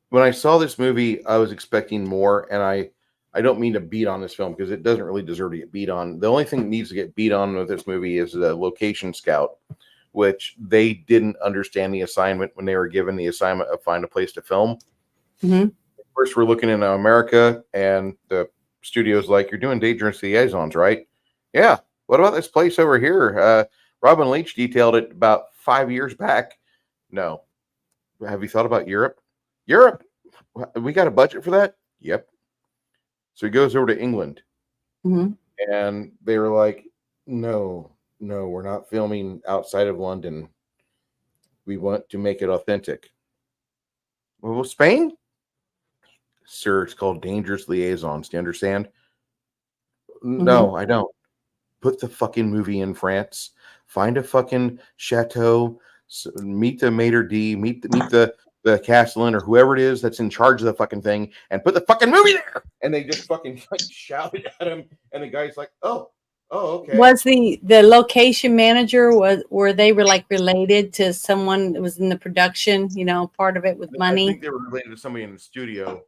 when I saw this movie, I was expecting more, and I don't mean to beat on this film because it doesn't really deserve to get beat on. The only thing that needs to get beat on with this movie is the location scout, which they didn't understand the assignment when they were given the assignment of find a place to film.
Mm-hmm.
First, we're looking in America, and the studio's like, "You're doing Dangerous Liaisons, right?" Yeah. What about this place over here? Robin Leach detailed it about 5 years back. No. Have you thought about Europe? Europe? We got a budget for that? Yep. So he goes over to England.
Mm-hmm.
And they were like, no, we're not filming outside of London. We want to make it authentic. Well, Spain? Sir, it's called Dangerous Liaisons. Do you understand? Mm-hmm. No, I don't. Put the fucking movie in France. Find a fucking chateau. Meet the maitre d', meet the castellan or whoever it is that's in charge of the fucking thing, and put the fucking movie there. And they just fucking like shouted at him, and the guy's like, "Oh, okay."
Was the location manager were they like related to someone that was in the production? Part of it with money.
I think they were related to somebody in the studio.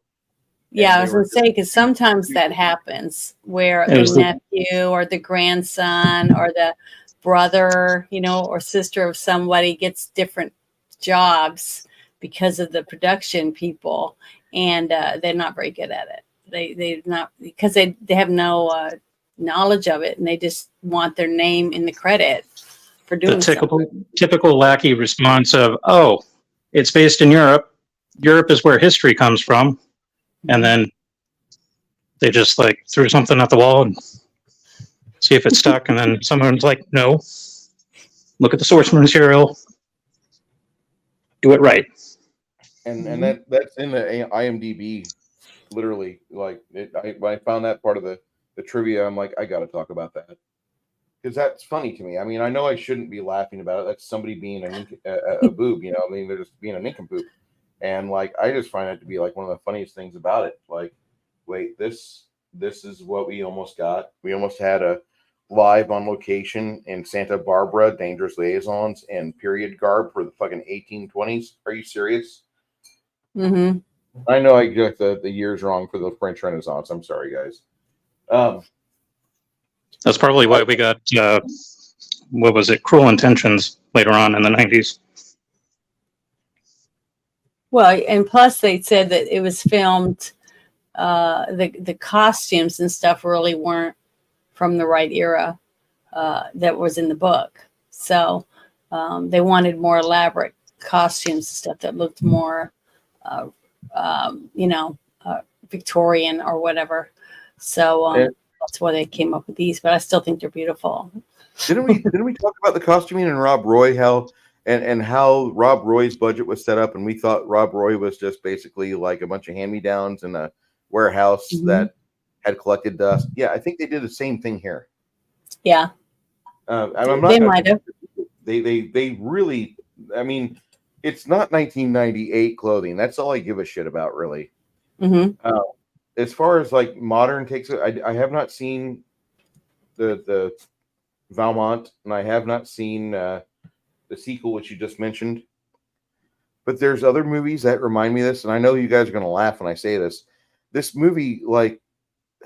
Yeah, I
they
was
were
gonna say because sometimes that happens where
It
the
was the-
nephew or the grandson or the brother, or sister of somebody gets different jobs because of the production people, and they're not very good at it. They're not because they have no knowledge of it, and they just want their name in the credit for
the
doing something.
typical lackey response of, "Oh, it's based in Europe. Europe is where history comes from," and then they just like threw something at the wall and see if it stuck, and then someone's like, "No, look at the source material, do it right."
and that's in the IMDb. Literally, like when I found that part of the trivia, I'm like, I got to talk about that because that's funny to me. I mean, I know I shouldn't be laughing about it. That's somebody being a boob, I mean, they're just being a nincompoop, and like I just find that to be like one of the funniest things about it. Like, wait, this is what we almost got. We almost had a live on location in Santa Barbara, Dangerous Liaisons, and period garb for the fucking 1820s. Are you serious?
Mm-hmm.
I know I got the years wrong for the French Renaissance. I'm sorry, guys.
That's probably why we got what was it, Cruel Intentions later on in the 90s.
Well, and plus they said that it was filmed. The costumes and stuff really weren't from the right era that was in the book. So they wanted more elaborate costumes and stuff that looked more, Victorian or whatever. So that's why they came up with these. But I still think they're beautiful.
Didn't we talk about the costuming and Rob Roy, how and how Rob Roy's budget was set up, and we thought Rob Roy was just basically like a bunch of hand-me-downs in a warehouse that had collected dust. Yeah, I think they did the same thing here.
Yeah,
I'm not,
they might have.
They really. I mean, it's not 1998 clothing. That's all I give a shit about, really.
Mm-hmm.
As far as like modern takes, I have not seen the Valmont, and I have not seen the sequel, which you just mentioned. But there's other movies that remind me of this, and I know you guys are going to laugh when I say this. This movie like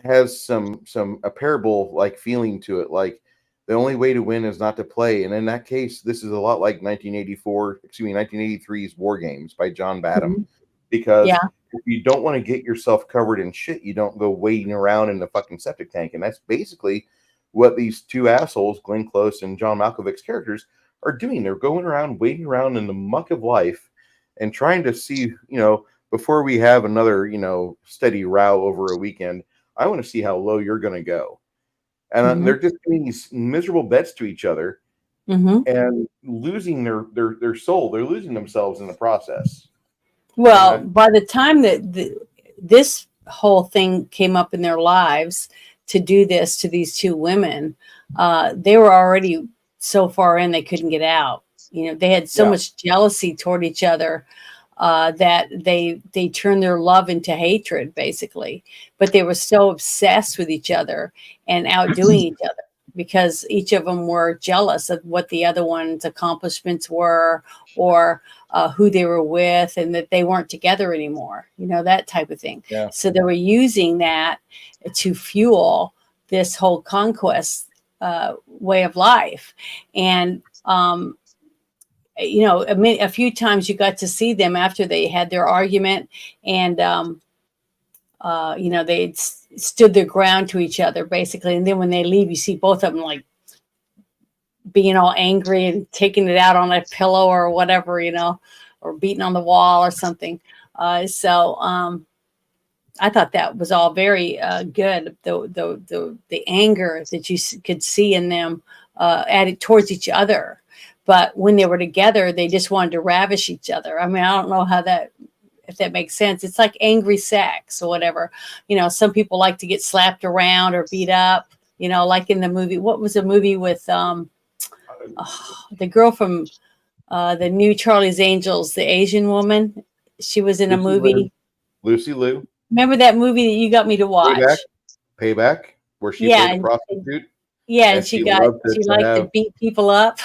has some a parable like feeling to it. Like the only way to win is not to play, and in that case, this is a lot like 1983's War Games by John Badham,
Mm-hmm.
because if you don't want to get yourself covered in shit, you don't go wading around in the fucking septic tank, and that's basically what these two assholes, Glenn Close and John Malkovich's characters, are doing. They're going around, wading around in the muck of life and trying to see, before we have another, steady row over a weekend, I want to see how low you're going to go. And they're just giving these miserable bets to each other and losing their soul. They're losing themselves in the process.
Well, by the time that this whole thing came up in their lives to do this to these two women, they were already so far in they couldn't get out. They had so much jealousy toward each other that they turned their love into hatred, basically. But they were so obsessed with each other and outdoing each other because each of them were jealous of what the other one's accomplishments were, or who they were with, and that they weren't together anymore, that type of thing.
Yeah.
So they were using that to fuel this whole conquest way of life. And, a few times you got to see them after they had their argument, and, they stood their ground to each other, basically. And then when they leave, you see both of them like being all angry and taking it out on a pillow or whatever, or beating on the wall or something. So I thought that was all very good. The anger that you could see in them added towards each other. But when they were together, they just wanted to ravish each other. I mean, I don't know if that makes sense. It's like angry sex or whatever. Some people like to get slapped around or beat up, like in the movie. What was the movie with the girl from the new Charlie's Angels, the Asian woman? She was in a movie.
Lucy Liu.
Remember that movie that you got me to watch?
Payback, where she played a prostitute.
Yeah, and
And
she
loved it
liked to
have.
beat people up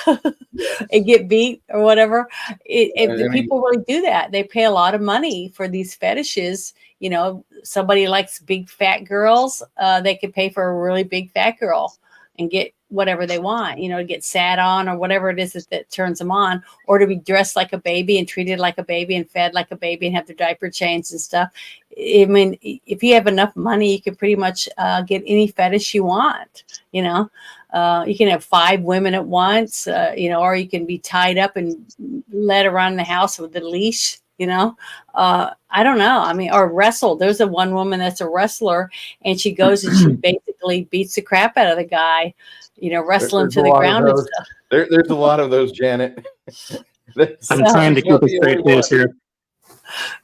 Yes.
and get beat or whatever. The
I mean,
people really do that. They pay a lot of money for these fetishes. You know, somebody likes big fat girls. They could pay for a really big fat girl and get whatever they want. You know, to get sat on or whatever it is that turns them on, or to be dressed like a baby and treated like a baby and fed like a baby and have their diaper changed and stuff. I mean, if you have enough money, you can pretty much get any fetish you want. You know, you can have 5 women at once, you know, or you can be tied up and led around the house with a leash, you know. I don't know. I mean, or wrestle. There's a one woman that's a wrestler, and she goes and she basically beats the crap out of the guy, you know, wrestling
there's
to
a
the
lot of
ground and
those.
stuff.
There's a lot of those, Janet.
I'm trying to keep a straight face here.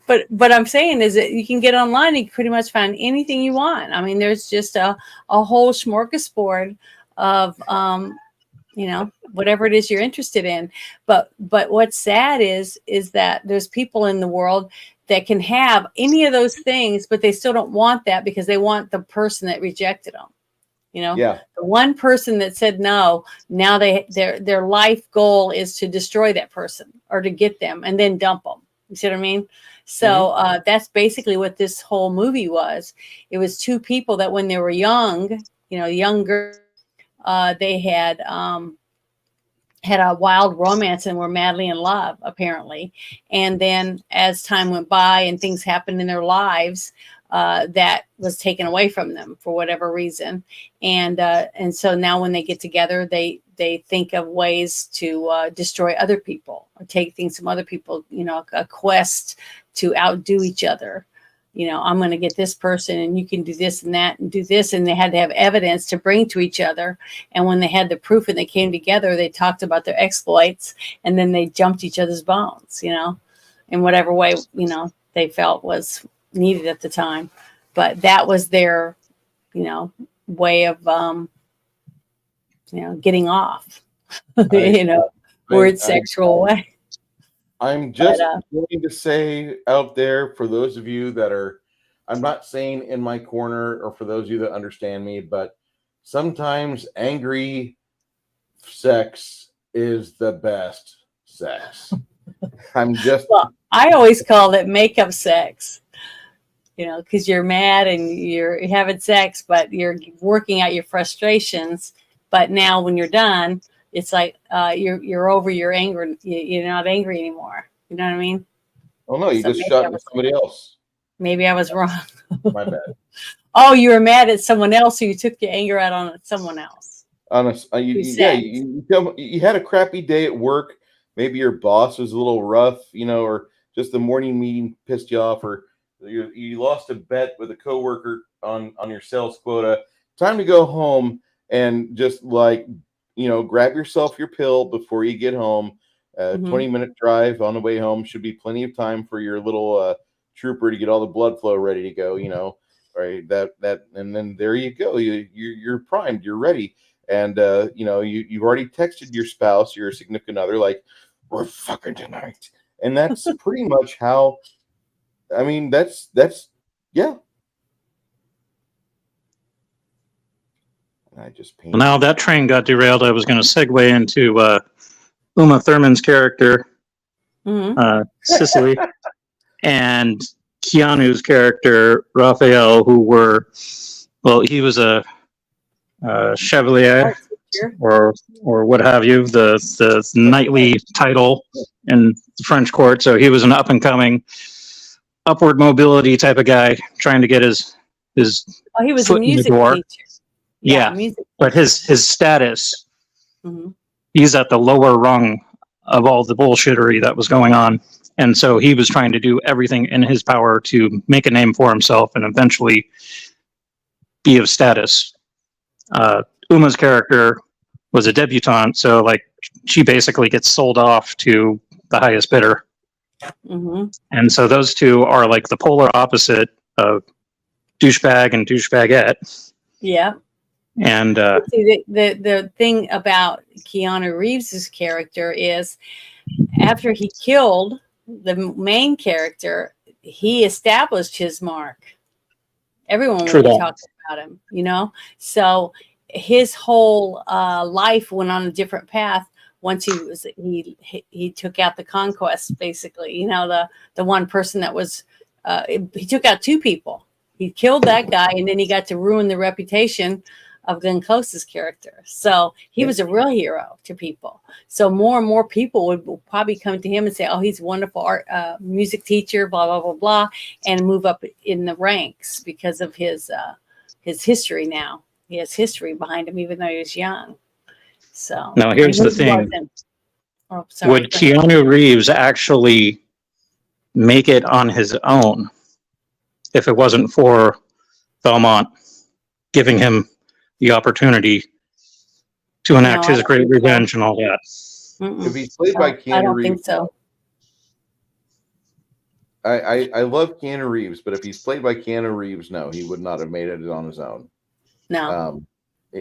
But what I'm saying is that you can get online and pretty much find anything you want. I mean, there's just a whole smorgasbord of you know, whatever it is you're interested in. But what's sad is that there's people in the world that can have any of those things, but they still don't want that because they want the person that rejected them. You know,
Yeah.
the one person that said no, now their life goal is to destroy that person or to get them and then dump them. You see what I mean? So that's basically what this whole movie was. It was 2 people that when they were young, you know, younger, they had a wild romance and were madly in love, apparently. And then as time went by and things happened in their lives, that was taken away from them for whatever reason. And so now when they get together, they think of ways to destroy other people or take things from other people, you know, a quest to outdo each other. You know, I'm going to get this person and you can do this and that and do this. And they had to have evidence to bring to each other. And when they had the proof and they came together, they talked about their exploits and then they jumped each other's bones, you know, in whatever way, you know, they felt was needed at the time. But that was their, you know, way of, you know, getting off, you know, word sexual way.
I'm just going to say out there for those of you that are, I'm not saying in my corner or for those of you that understand me, but sometimes angry sex is the best sex. I'm just.
Well, I always call it makeup sex, you know, because you're mad and you're having sex, but you're working out your frustrations. But now when you're done, it's like you're over your anger. You're not angry anymore. You know what I mean?
Oh no, you just shot at somebody else.
Maybe I was wrong.
My bad.
Oh, you were mad at someone else, so you took your anger out on someone else.
You had a crappy day at work. Maybe your boss was a little rough, you know, or just the morning meeting pissed you off, or you lost a bet with a coworker on your sales quota. Time to go home and just like, you know, grab yourself your pill before you get home. 20-minute drive on the way home should be plenty of time for your little trooper to get all the blood flow ready to go, you know, right? That and then there you go. You're primed, you're ready. And you know, you've already texted your spouse, your significant other, like, we're fucking tonight. And that's pretty much how, I mean, that's yeah. I just painted.
Now that train got derailed. I was going to segue into Uma Thurman's character, Sicily, and Keanu's character, Raphael, who were, well, he was a chevalier or what have you, the knightly title in the French court. So he was an up and coming, upward mobility type of guy trying to get his
he was
foot
a music
in the door.
teacher.
Yeah,
music
but his status,
Mm-hmm.
he's at the lower rung of all the bullshittery that was going on. And so he was trying to do everything in his power to make a name for himself and eventually be of status. Uma's character was a debutante, so like she basically gets sold off to the highest bidder.
Mm-hmm.
And so those two are like the polar opposite of douchebag and douchebagette.
Yeah.
And
see, the thing about Keanu Reeves's character is after he killed the main character, he established his mark. Everyone really talks about him, you know. So his whole life went on a different path once he took out the conquest, basically. You know, the one person that was he took out two people. He killed that guy, and then he got to ruin the reputation of Glenn Close's character. So he was a real hero to people. So more and more people would probably come to him and say, oh, he's a wonderful art music teacher, blah, blah, blah, blah, and move up in the ranks because of his history now. He has history behind him, even though he was young. So
Now, here's the thing.
Oh, sorry.
Would Keanu Reeves actually make it on his own if it wasn't for Belmont giving him the opportunity to enact his great revenge and all that?
If he's played by Keanu Reeves,
I don't think so.
I love Keanu Reeves, but if he's played by Keanu Reeves, no, he would not have made it on his own.
No.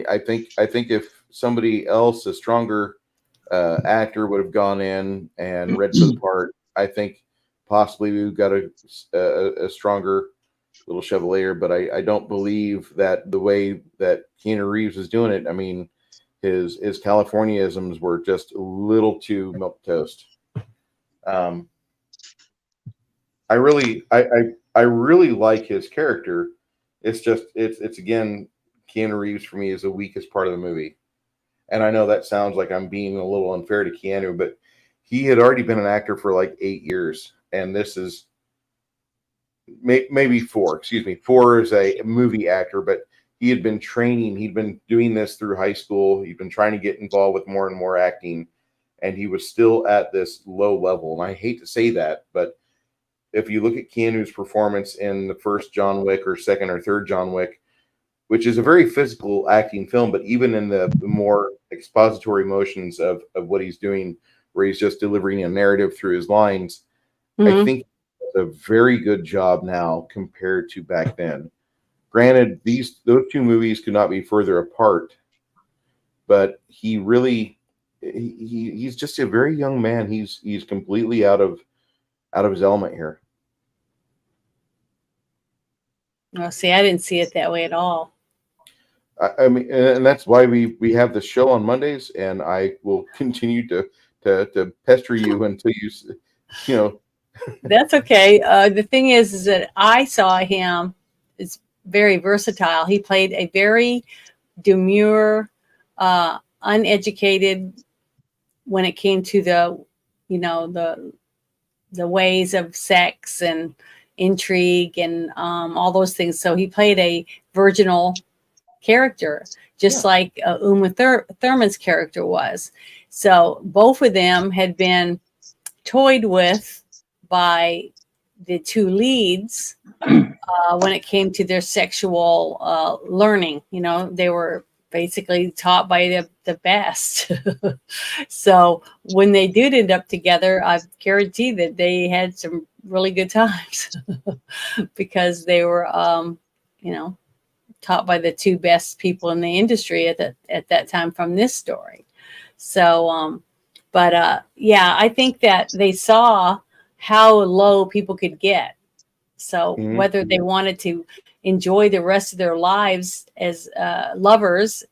I think if somebody else, a stronger actor, would have gone in and read for the part, I think possibly we've got a stronger little Chevalier. But I don't believe that the way that Keanu Reeves is doing it. I mean, his Californiaisms were just a little too milquetoast. I really like his character. It's just it's again, Keanu Reeves for me is the weakest part of the movie. And I know that sounds like I'm being a little unfair to Keanu, but he had already been an actor for like 8 years, and this is maybe 4. Excuse me, 4 is a movie actor, but he had been training. He'd been doing this through high school. He'd been trying to get involved with more and more acting, and he was still at this low level. And I hate to say that, but if you look at Keanu's performance in the first John Wick or second or third John Wick, which is a very physical acting film, but even in the more expository motions of what he's doing, where he's just delivering a narrative through his lines, I think it's a very good job now compared to back then. Granted, those two movies could not be further apart, but he really he's just a very young man. He's completely out of his element here.
Oh, see, I didn't see it that way at all.
I mean, and that's why we have the show on Mondays, and I will continue to pester you until you know.
That's okay. The thing is that I saw him is very versatile. He played a very demure, uneducated when it came to the ways of sex and intrigue and all those things. So he played a virginal character, just like Uma Thurman's character was. So both of them had been toyed with by the two leads when it came to their sexual learning. You know, they were basically taught by the best. So when they did end up together, I guarantee that they had some really good times because they were, taught by the two best people in the industry at that time from this story. So, I think that they saw how low people could get. So whether they wanted to enjoy the rest of their lives as lovers,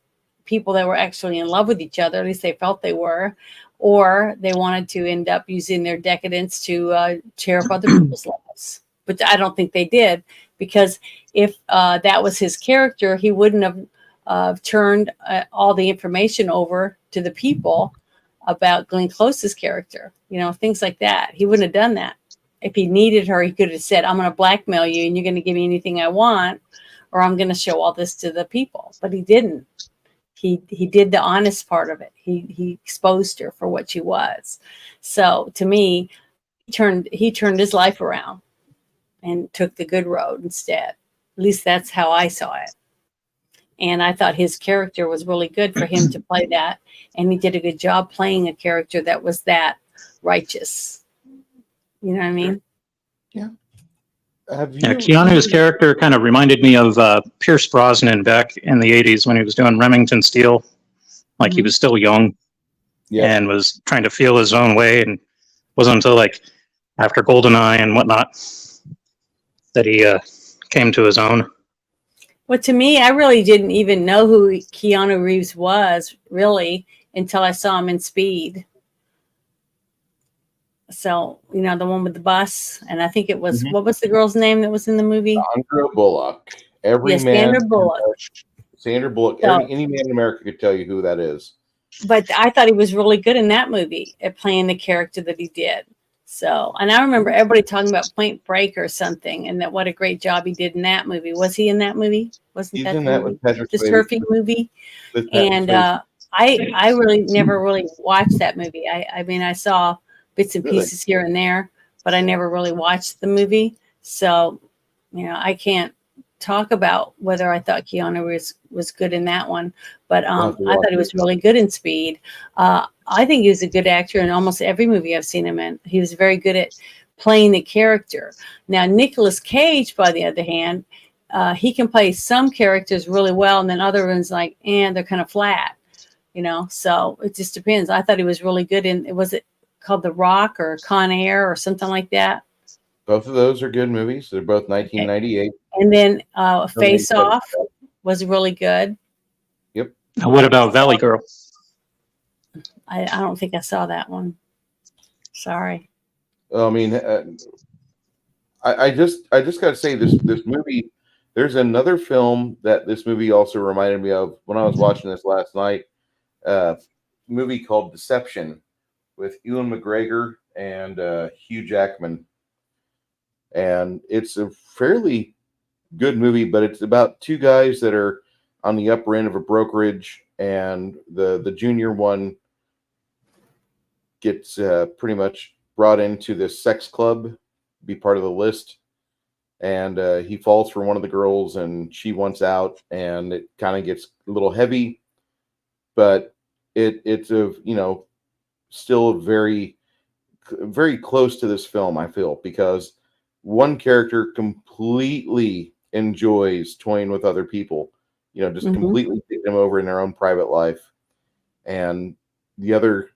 people that were actually in love with each other, at least they felt they were, or they wanted to end up using their decadence to tear up other people's lives. But I don't think they did, because if that was his character, he wouldn't have turned all the information over to the people about Glenn Close's character, things like that. He wouldn't have done that. If he needed her, he could have said, I'm going to blackmail you and you're going to give me anything I want, or I'm going to show all this to the people. But he didn't. He did the honest part of it. He exposed her for what she was. So to me, he turned his life around and took the good road instead. At least that's how I saw it. And I thought his character was really good for him to play that. And he did a good job playing a character that was that righteous. You know what I mean?
Yeah.
Keanu's character kind of reminded me of Pierce Brosnan back in the 80s when he was doing Remington Steele. Like he was still young and was trying to feel his own way. And it wasn't until like after GoldenEye and whatnot that he came to his own.
Well, to me, I really didn't even know who Keanu Reeves was, really, until I saw him in Speed. So, you know, the one with the bus. And I think it was, what was the girl's name that was in the movie?
Sandra Bullock. Every
Yes,
man.
Sandra Bullock.
Sandra Bullock.
So,
Any man in America could tell you who that is.
but I thought he was really good in that movie at playing the character that he did. So, and I remember everybody talking about Point Break or something, and that what a great job he did in that movie. Was he in that movie? Wasn't
He's
that
in
the
that
movie?
with Patrick
The
Swayze.
surfing movie?
With Patrick
And
Swayze.
I really never really watched that movie. I mean, I saw bits and
Really?
pieces here and there, but I never really watched the movie. So, you know, I can't talk about whether I thought Keanu was good in that one, but I thought he was really good in Speed. I think he was a good actor in almost every movie I've seen him in. He was very good at playing the character. Now, Nicolas Cage, by the other hand, he can play some characters really well, and then other ones like, they're kind of flat, you know. So it just depends. I thought he was really good in. Was it called The Rock or Con Air or something like that?
Both of those are good movies. They're both 1998.
And then Face Off was really good.
Yep.
Now, what about Valley Girl?
I don't think I saw that one. Sorry.
I mean, I just got to say this movie. There's another film that this movie also reminded me of when I was watching this last night. Movie called Deception with Ewan McGregor and Hugh Jackman, and it's a fairly good movie, but it's about two guys that are on the upper end of a brokerage, and the junior one gets pretty much brought into this sex club, be part of the list, and he falls for one of the girls, and she wants out, and it kind of gets a little heavy, but it's a, you know, still very very close to this film, I feel, because one character completely enjoys toying with other people, you know, just completely take them over in their own private life, and the other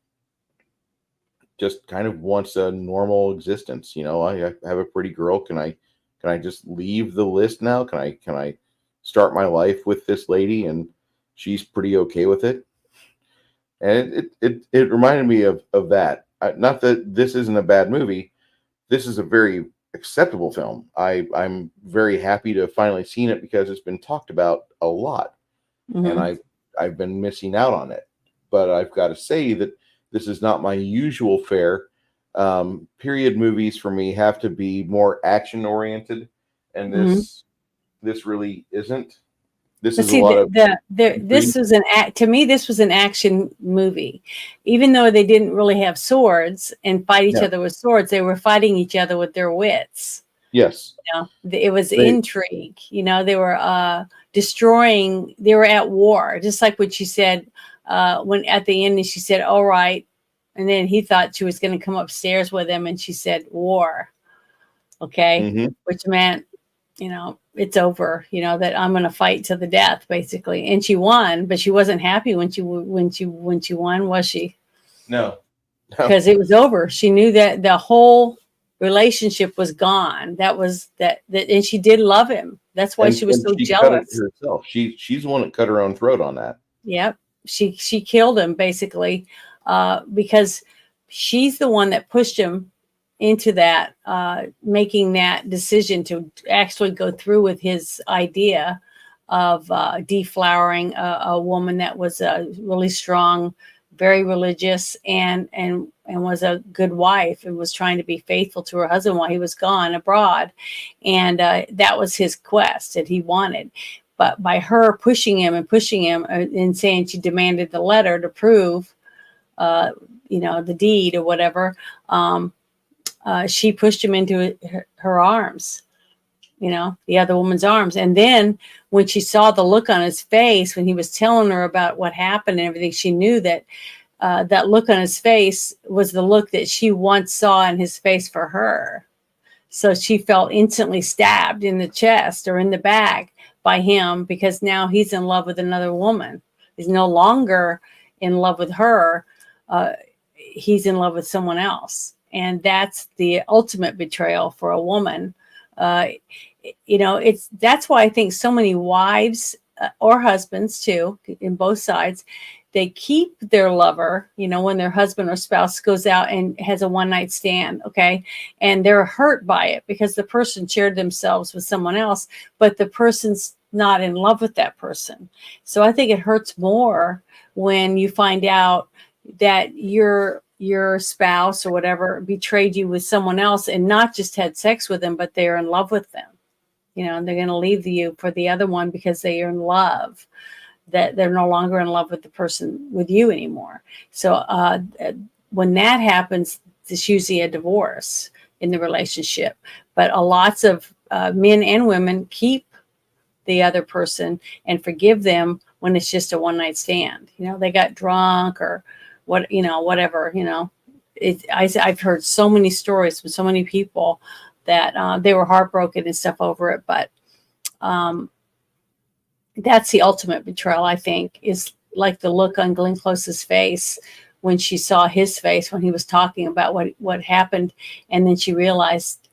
just kind of wants a normal existence. You know, I have a pretty girl. Can I just leave the list now? Can I start my life with this lady? And she's pretty okay with it. And it reminded me of that. Not that this isn't a bad movie. This is a very acceptable film. I'm very happy to have finally seen it because it's been talked about a lot, and I've been missing out on it. But I've got to say that this is not my usual fare. Period movies for me have to be more action oriented, and this really isn't. This is a lot of
this was to me, this was an action movie. Even though they didn't really have swords and fight each other with swords, they were fighting each other with their wits.
Yes.
You know, it was intrigue. You know, they were destroying, they were at war, just like what she said when at the end, and she said, all right. And then he thought she was going to come upstairs with him, and she said, war. Okay. Which meant, you know, it's over, you know, that I'm going to fight to the death, basically. And she won, but she wasn't happy when she won, was she?
No.
Because it was over. She knew that the whole relationship was gone. That was that, and she did love him. That's why she was so jealous.
Herself. She's the one that cut her own throat on that.
Yep. She killed him, basically, because she's the one that pushed him into that, making that decision to actually go through with his idea of deflowering a woman that was really strong, very religious, and was a good wife, and was trying to be faithful to her husband while he was gone abroad. And that was his quest that he wanted. But by her pushing him and saying she demanded the letter to prove, you know, the deed or whatever, she pushed him into her arms, you know, the other woman's arms. And then when she saw the look on his face, when he was telling her about what happened and everything, she knew that that look on his face was the look that she once saw in his face for her. So she felt instantly stabbed in the chest or in the back by him, because now he's in love with another woman. He's no longer in love with her. He's in love with someone else. And that's the ultimate betrayal for a woman, That's why I think so many wives or husbands too, in both sides, they keep their lover, when their husband or spouse goes out and has a one night stand. Okay. And they're hurt by it because the person shared themselves with someone else, but the person's not in love with that person. So I think it hurts more when you find out that your spouse or whatever betrayed you with someone else and not just had sex with them, but they're in love with them. And they're going to leave you for the other one because they are in love, that they're no longer in love with the person with you anymore. So when that happens, it's usually a divorce in the relationship. But lots of men and women keep the other person and forgive them when it's just a one night stand. They got drunk or whatever. I've heard so many stories from so many people that they were heartbroken and stuff over it. But that's the ultimate betrayal, I think, is like the look on Glenn Close's face when she saw his face when he was talking about what happened. And then she realized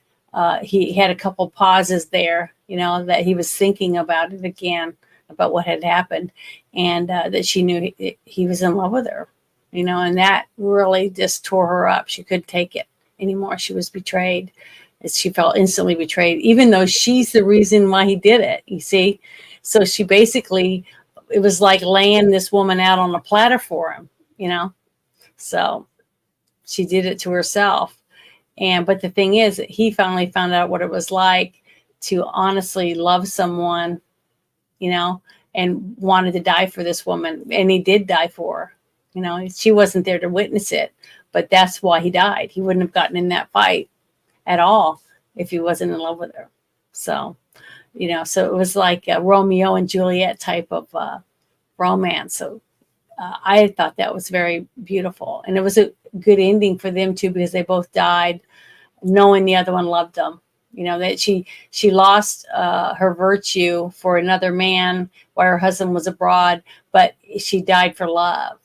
he had a couple pauses there, that he was thinking about it again, about what had happened, and that she knew he was in love with her, and that really just tore her up. She couldn't take it anymore. She was betrayed. She felt instantly betrayed, even though she's the reason why he did it, you see. So she basically, it was like laying this woman out on a platter for him, So she did it to herself. But the thing is, he finally found out what it was like to honestly love someone, and wanted to die for this woman. And he did die for her. She wasn't there to witness it, but that's why he died. He wouldn't have gotten in that fight at all if he wasn't in love with her. So, so it was like a Romeo and Juliet type of romance. So I thought that was very beautiful. And it was a good ending for them too, because they both died knowing the other one loved them. That she lost her virtue for another man while her husband was abroad, but she died for love,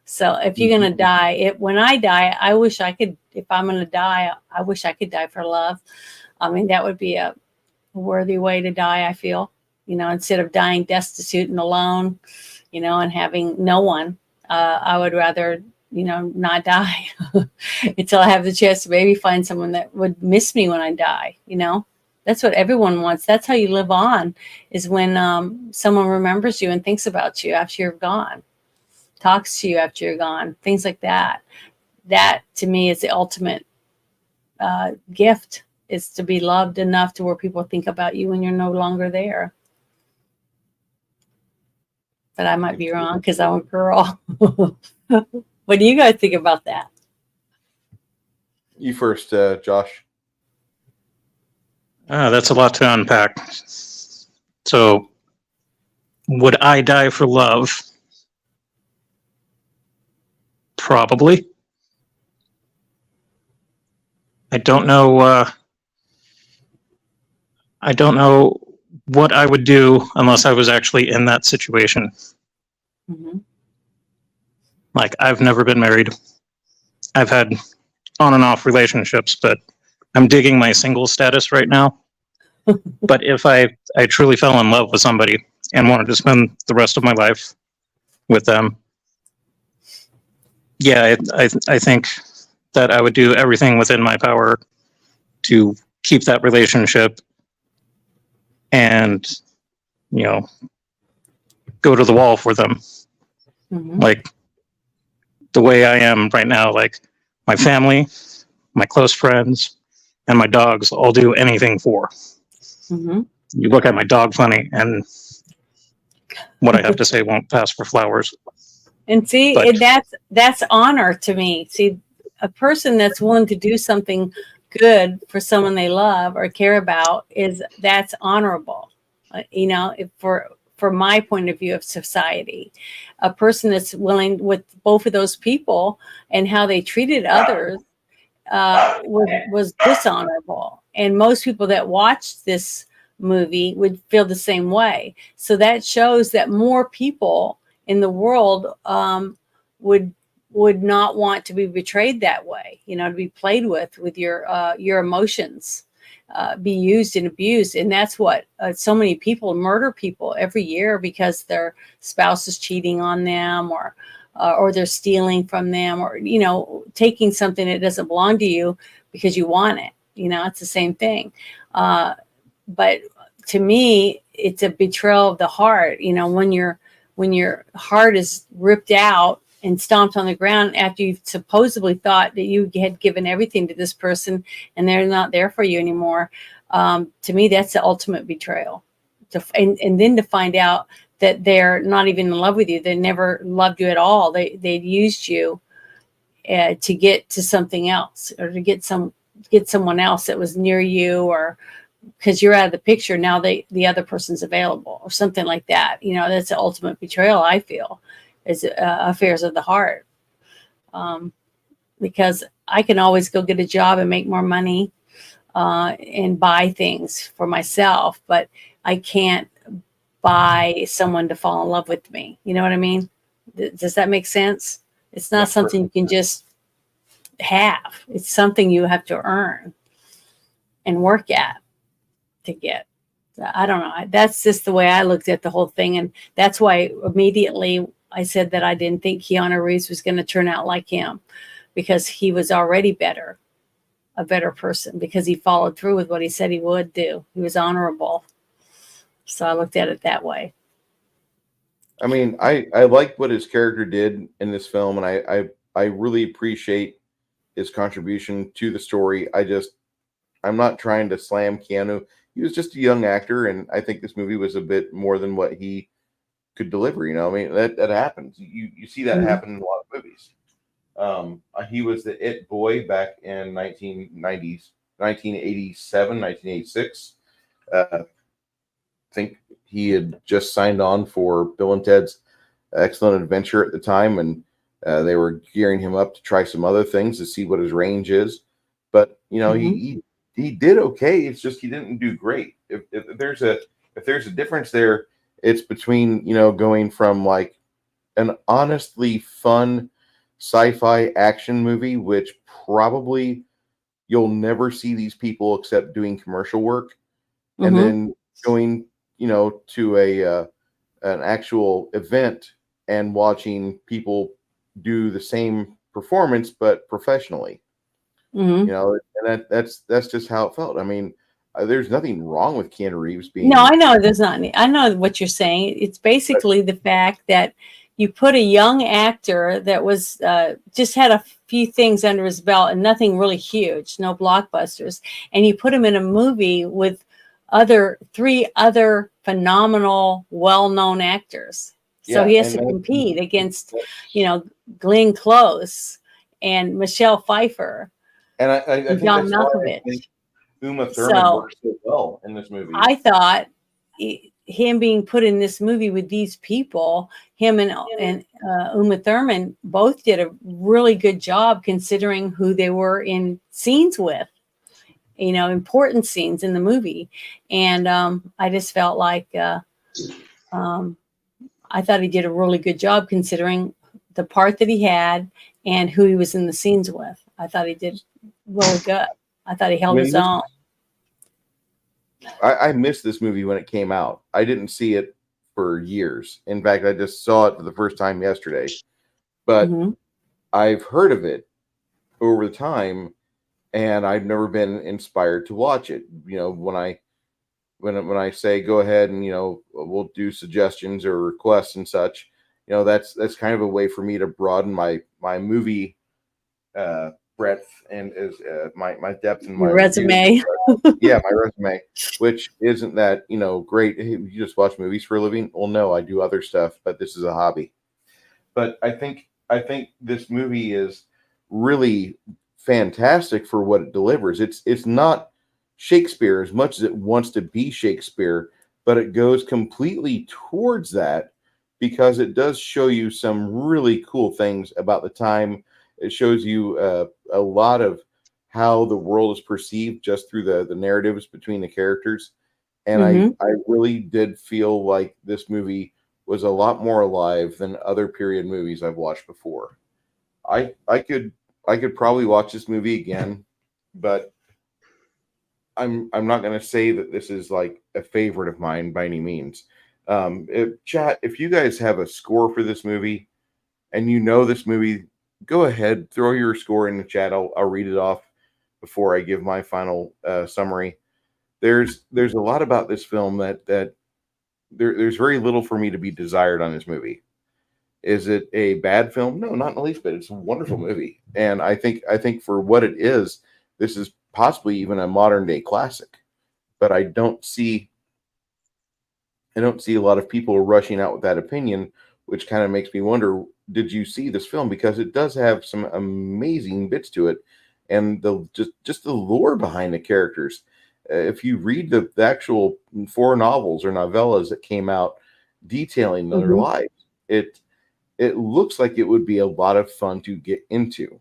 So if you're going to die, when I die, I wish I could, if I'm going to die, I wish I could die for love. I mean, that would be a worthy way to die, I feel, instead of dying destitute and alone, and having no one. I would rather, not die until I have the chance to maybe find someone that would miss me when I die. That's what everyone wants. That's how you live on, is when someone remembers you and thinks about you after you're gone, talks to you after you're gone, things like that. That to me is the ultimate gift, is to be loved enough to where people think about you when you're no longer there. But I might be wrong because I'm a girl. What do you guys think about that?
You first, Josh.
That's a lot to unpack. So, would I die for love? Probably. I don't know. I don't know what I would do unless I was actually in that situation.
Mm-hmm.
Like, I've never been married. I've had on and off relationships, but I'm digging my single status right now. But if I truly fell in love with somebody and wanted to spend the rest of my life with them, yeah, I think that I would do everything within my power to keep that relationship and, go to the wall for them.
Mm-hmm.
Like the way I am right now, like my family, my close friends, and my dogs all do anything for.
Mm-hmm.
You look at my dog funny, and what I have to say won't pass for flowers.
And see,
But
that's honor to me. See, a person that's willing to do something good for someone they love or care about, that's honorable. For my point of view of society, a person that's willing, with both of those people and how they treated others, was dishonorable. And most people that watched this movie would feel the same way. So that shows that more people in the world would not want to be betrayed that way, to be played with your emotions. be used and abused. And that's what so many people murder people every year because their spouse is cheating on them, or they're stealing from them, or, you know, taking something that doesn't belong to you because you want it. You know, it's the same thing. But to me, it's a betrayal of the heart. You know, when your heart is ripped out and stomped on the ground after you supposedly thought that you had given everything to this person and they're not there for you anymore. To me, that's the ultimate betrayal. And then to find out that they're not even in love with you. They never loved you at all. They used you to get to something else, or to get someone else that was near you, or because you're out of the picture now, the other person's available, or something like that. You know, that's the ultimate betrayal, I feel, is affairs of the heart. Because I can always go get a job and make more money and buy things for myself, but I can't buy someone to fall in love with me. You know what I mean? Does that make sense? It's not something you can just have. It's something you have to earn and work at to get. I don't know. That's just the way I looked at the whole thing. And that's why immediately I said that I didn't think Keanu Reeves was going to turn out like him, because he was already a better person, because he followed through with what he said he would do. He was honorable. So I looked at it that way.
I mean, I liked what his character did in this film, and I really appreciate his contribution to the story. I'm not trying to slam Keanu. He was just a young actor, and I think this movie was a bit more than what he could deliver. You know, I mean, that happens. You see that happen in a lot of movies. He was the it boy back in 1987, 1986. I think he had just signed on for Bill and Ted's Excellent Adventure at the time, and they were gearing him up to try some other things to see what his range is. But you know, he did okay. It's just he didn't do great. If there's a difference there, it's between, you know, going from like an honestly fun sci-fi action movie, which probably you'll never see these people except doing commercial work, and then going, you know, to an actual event and watching people do the same performance but professionally. You know, and that's just how it felt. I mean, there's nothing wrong with Keanu Reeves being.
No, I know there's not. I know what you're saying. It's basically the fact that you put a young actor that was just had a few things under his belt and nothing really huge, no blockbusters, and you put him in a movie with three other phenomenal, well-known actors. So he has to compete against, you know, Glenn Close and Michelle Pfeiffer
and I think
John
that's why I
Malkovich.
think Uma Thurman works so well in this movie.
I thought him being put in this movie with these people, him and Uma Thurman both did a really good job considering who they were in scenes with, you know, important scenes in the movie. And I just felt like I thought he did a really good job considering the part that he had and who he was in the scenes with. I thought he did really good. I thought he held his own.
I missed this movie when it came out. I didn't see it for years. In fact, I just saw it for the first time yesterday. But I've heard of it over the time, and I've never been inspired to watch it. You know, when I say go ahead and, you know, we'll do suggestions or requests and such, you know, that's kind of a way for me to broaden my movie breadth and my depth and my
resume.
Yeah, my resume, which isn't that, you know, great. Hey, you just watch movies for a living? Well, no, I do other stuff, but this is a hobby. But I think this movie is really fantastic for what it delivers. It's not Shakespeare as much as it wants to be Shakespeare, but it goes completely towards that because it does show you some really cool things about the time. It shows you a lot of how the world is perceived just through the narratives between the characters. And I really did feel like this movie was a lot more alive than other period movies I've watched before. I could probably watch this movie again, but I'm not going to say that this is like a favorite of mine by any means. Chat, if you guys have a score for this movie and you know this movie, go ahead, throw your score in the chat. I'll read it off before I give my final summary. There's a lot about this film that there's very little for me to be desired on this movie. Is it a bad film? No, not in the least bit. It's a wonderful movie, and I think for what it is, this is possibly even a modern day classic. But I don't see a lot of people rushing out with that opinion, which kind of makes me wonder: did you see this film? Because it does have some amazing bits to it, and the just the lore behind the characters. If you read the actual 4 novels or novellas that came out detailing their lives, it looks like it would be a lot of fun to get into.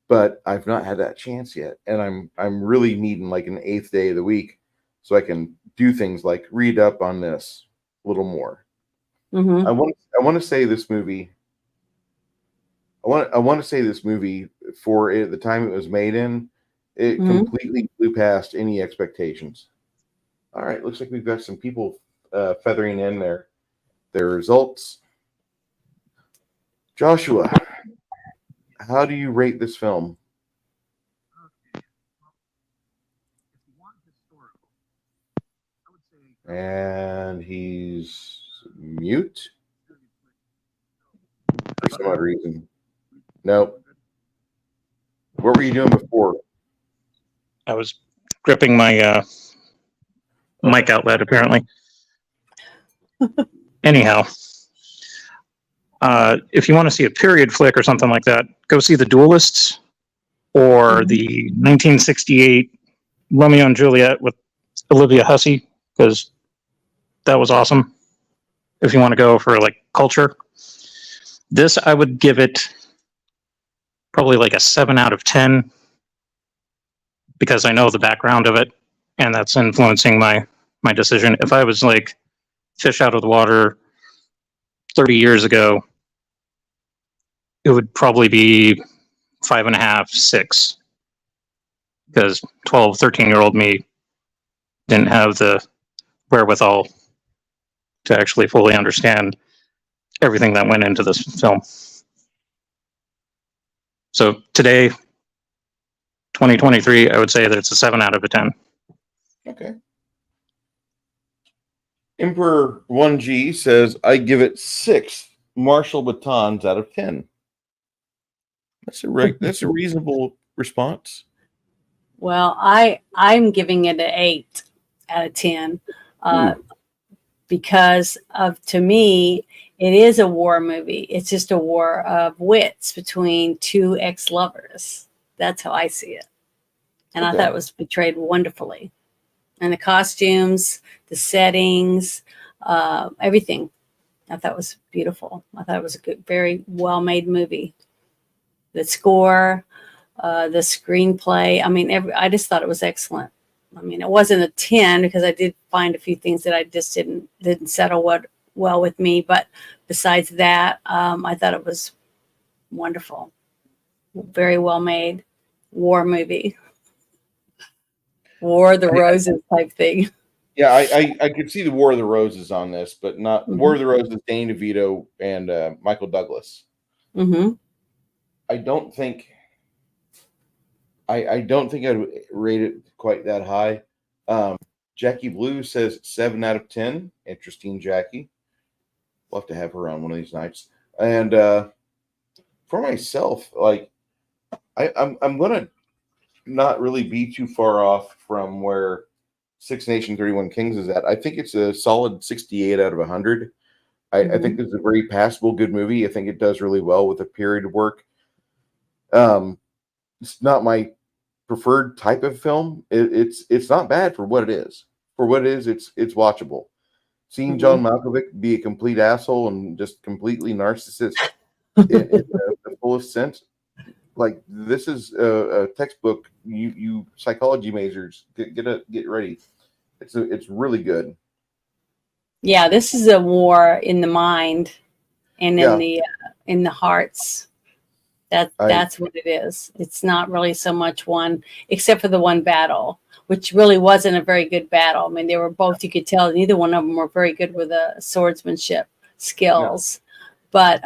But I've not had that chance yet, and I'm really needing like an 8th day of the week so I can do things like read up on this a little more. I want to say this movie. I want to say this movie for the time it was made in, it completely blew past any expectations. All right, looks like we've got some people feathering in their results. Joshua, how do you rate this film? And he's mute for some odd reason. Nope. What were you doing before?
I was gripping my mic outlet, apparently. Anyhow, if you want to see a period flick or something like that, go see The Duelists or the 1968 Romeo and Juliet with Olivia Hussey, because that was awesome. If you want to go for like culture, this I would give it probably like a 7 out of 10, because I know the background of it, and that's influencing my decision. If I was like fish out of the water 30 years ago, it would probably be 5.5, 6, because 12, 13-year-old me didn't have the wherewithal to actually fully understand everything that went into this film. So today, 2023, I would say that it's a 7 out of a 10.
Okay. Emperor 1G says, I give it 6 Marshall batons out of 10. That's a reasonable response.
Well, I'm giving it an 8 out of 10 because to me, it is a war movie. It's just a war of wits between 2 ex-lovers. That's how I see it. And I thought it was portrayed wonderfully. And the costumes, the settings, everything. I thought was beautiful. I thought it was a good, very well-made movie. The score, the screenplay. I mean, I just thought it was excellent. I mean, it wasn't a 10 because I did find a few things that I just didn't settle well with me. But besides that, I thought it was wonderful. Very well made war movie. War of the Roses type thing.
Yeah, I could see the War of the Roses on this, but not War of the Roses, Danny DeVito and Michael Douglas. I don't think I'd rate it quite that high. Jackie Blue says 7 out of 10. Interesting, Jackie. We'll have to have her on one of these nights. And for myself, like I'm gonna not really be too far off from where Six Nation 31 Kings is at. I think it's a solid 68 out of 100. I think this is a very passable, good movie. I think it does really well with the period work. It's not my preferred type of film. It's not bad for what it is. For what it is, it's watchable. Seeing John Malkovich be a complete asshole and just completely narcissist in the fullest sense, like this is a textbook. You psychology majors get ready. It's really good.
Yeah, this is a war in the mind and in the hearts. That's what it is. It's not really so much one, except for the one battle, which really wasn't a very good battle. I mean, they were both, you could tell neither one of them were very good with the swordsmanship skills. No. But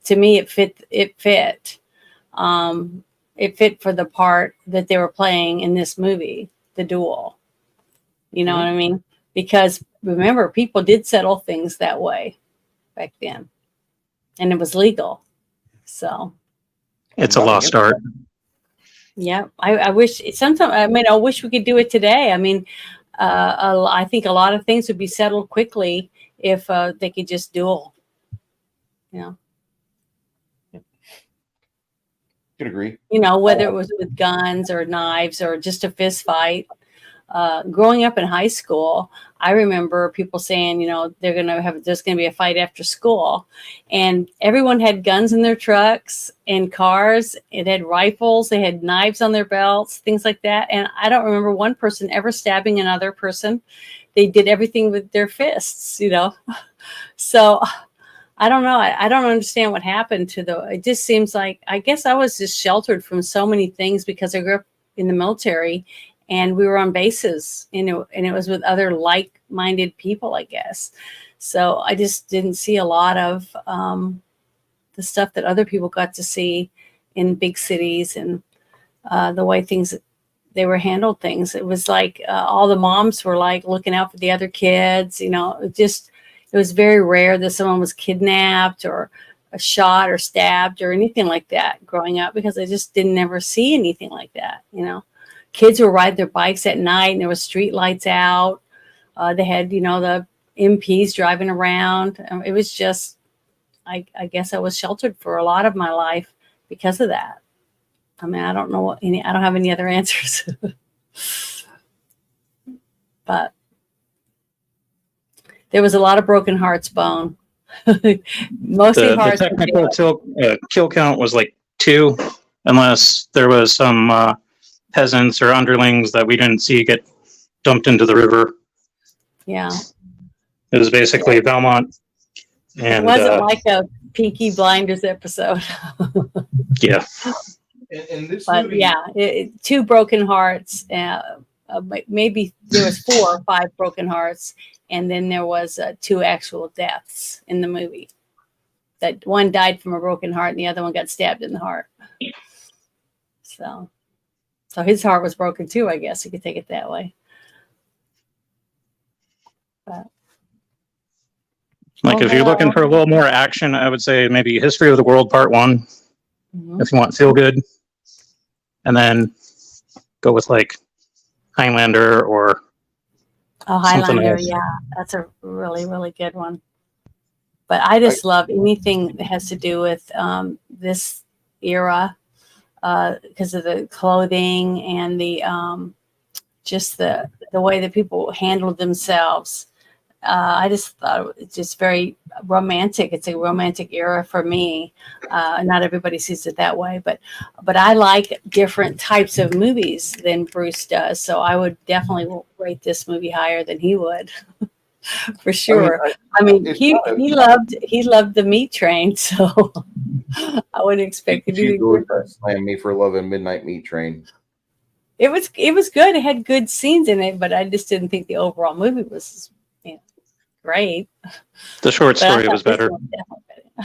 to me, it fit. It fit for the part that they were playing in this movie, the duel. You know what I mean? Because remember, people did settle things that way back then, and it was legal. So
it's a lost art.
Yeah, I wish sometimes. I mean, I wish we could do it today. I mean, I think a lot of things would be settled quickly if they could just duel. Yeah,
could agree.
You know, whether it was with guns or knives or just a fist fight. Growing up in high school, I remember people saying, you know, there's going to be a fight after school, and everyone had guns in their trucks and cars. It had rifles. They had knives on their belts, things like that. And I don't remember one person ever stabbing another person. They did everything with their fists, you know. So I don't know. I don't understand what happened to it just seems like, I guess I was just sheltered from so many things because I grew up in the military. And we were on bases, you know, and it was with other like-minded people, I guess. So I just didn't see a lot of the stuff that other people got to see in big cities and the way they were handled things. It was like all the moms were like looking out for the other kids. You know, it was very rare that someone was kidnapped or shot or stabbed or anything like that growing up, because I just didn't ever see anything like that, you know. Kids would ride their bikes at night and there was street lights out. They had, you know, the MPs driving around. It was just, I guess I was sheltered for a lot of my life because of that. I mean, I don't have any other answers. But there was a lot of broken hearts, Bone. Mostly hearts.
The technical kill count was like 2, unless there was some peasants or underlings that we didn't see get dumped into the river.
Yeah.
It was basically Belmont. And,
it wasn't like a Peaky Blinders episode.
Yeah.
And this
but
movie,
yeah, 2 broken hearts. Maybe there was 4 or 5 broken hearts. And then there was 2 actual deaths in the movie. That one died from a broken heart and the other one got stabbed in the heart. So his heart was broken too, I guess you could take it that way. But,
if you're looking for a little more action, I would say maybe History of the World Part 1, if you want feel good. And then go with like Highlander or
Highlander, yeah. That's a really, really good one. But I just love anything that has to do with this era. Because of the clothing and the just the way that people handled themselves. I just thought it was just very romantic. It's a romantic era for me. Not everybody sees it that way, but I like different types of movies than Bruce does. So I would definitely rate this movie higher than he would. For sure. I mean, he loved the Meat Train, so I wouldn't expect it to be
slam me for loving Midnight Meat Train.
It was good. It had good scenes in it, but I just didn't think the overall movie was great.
The short story was better.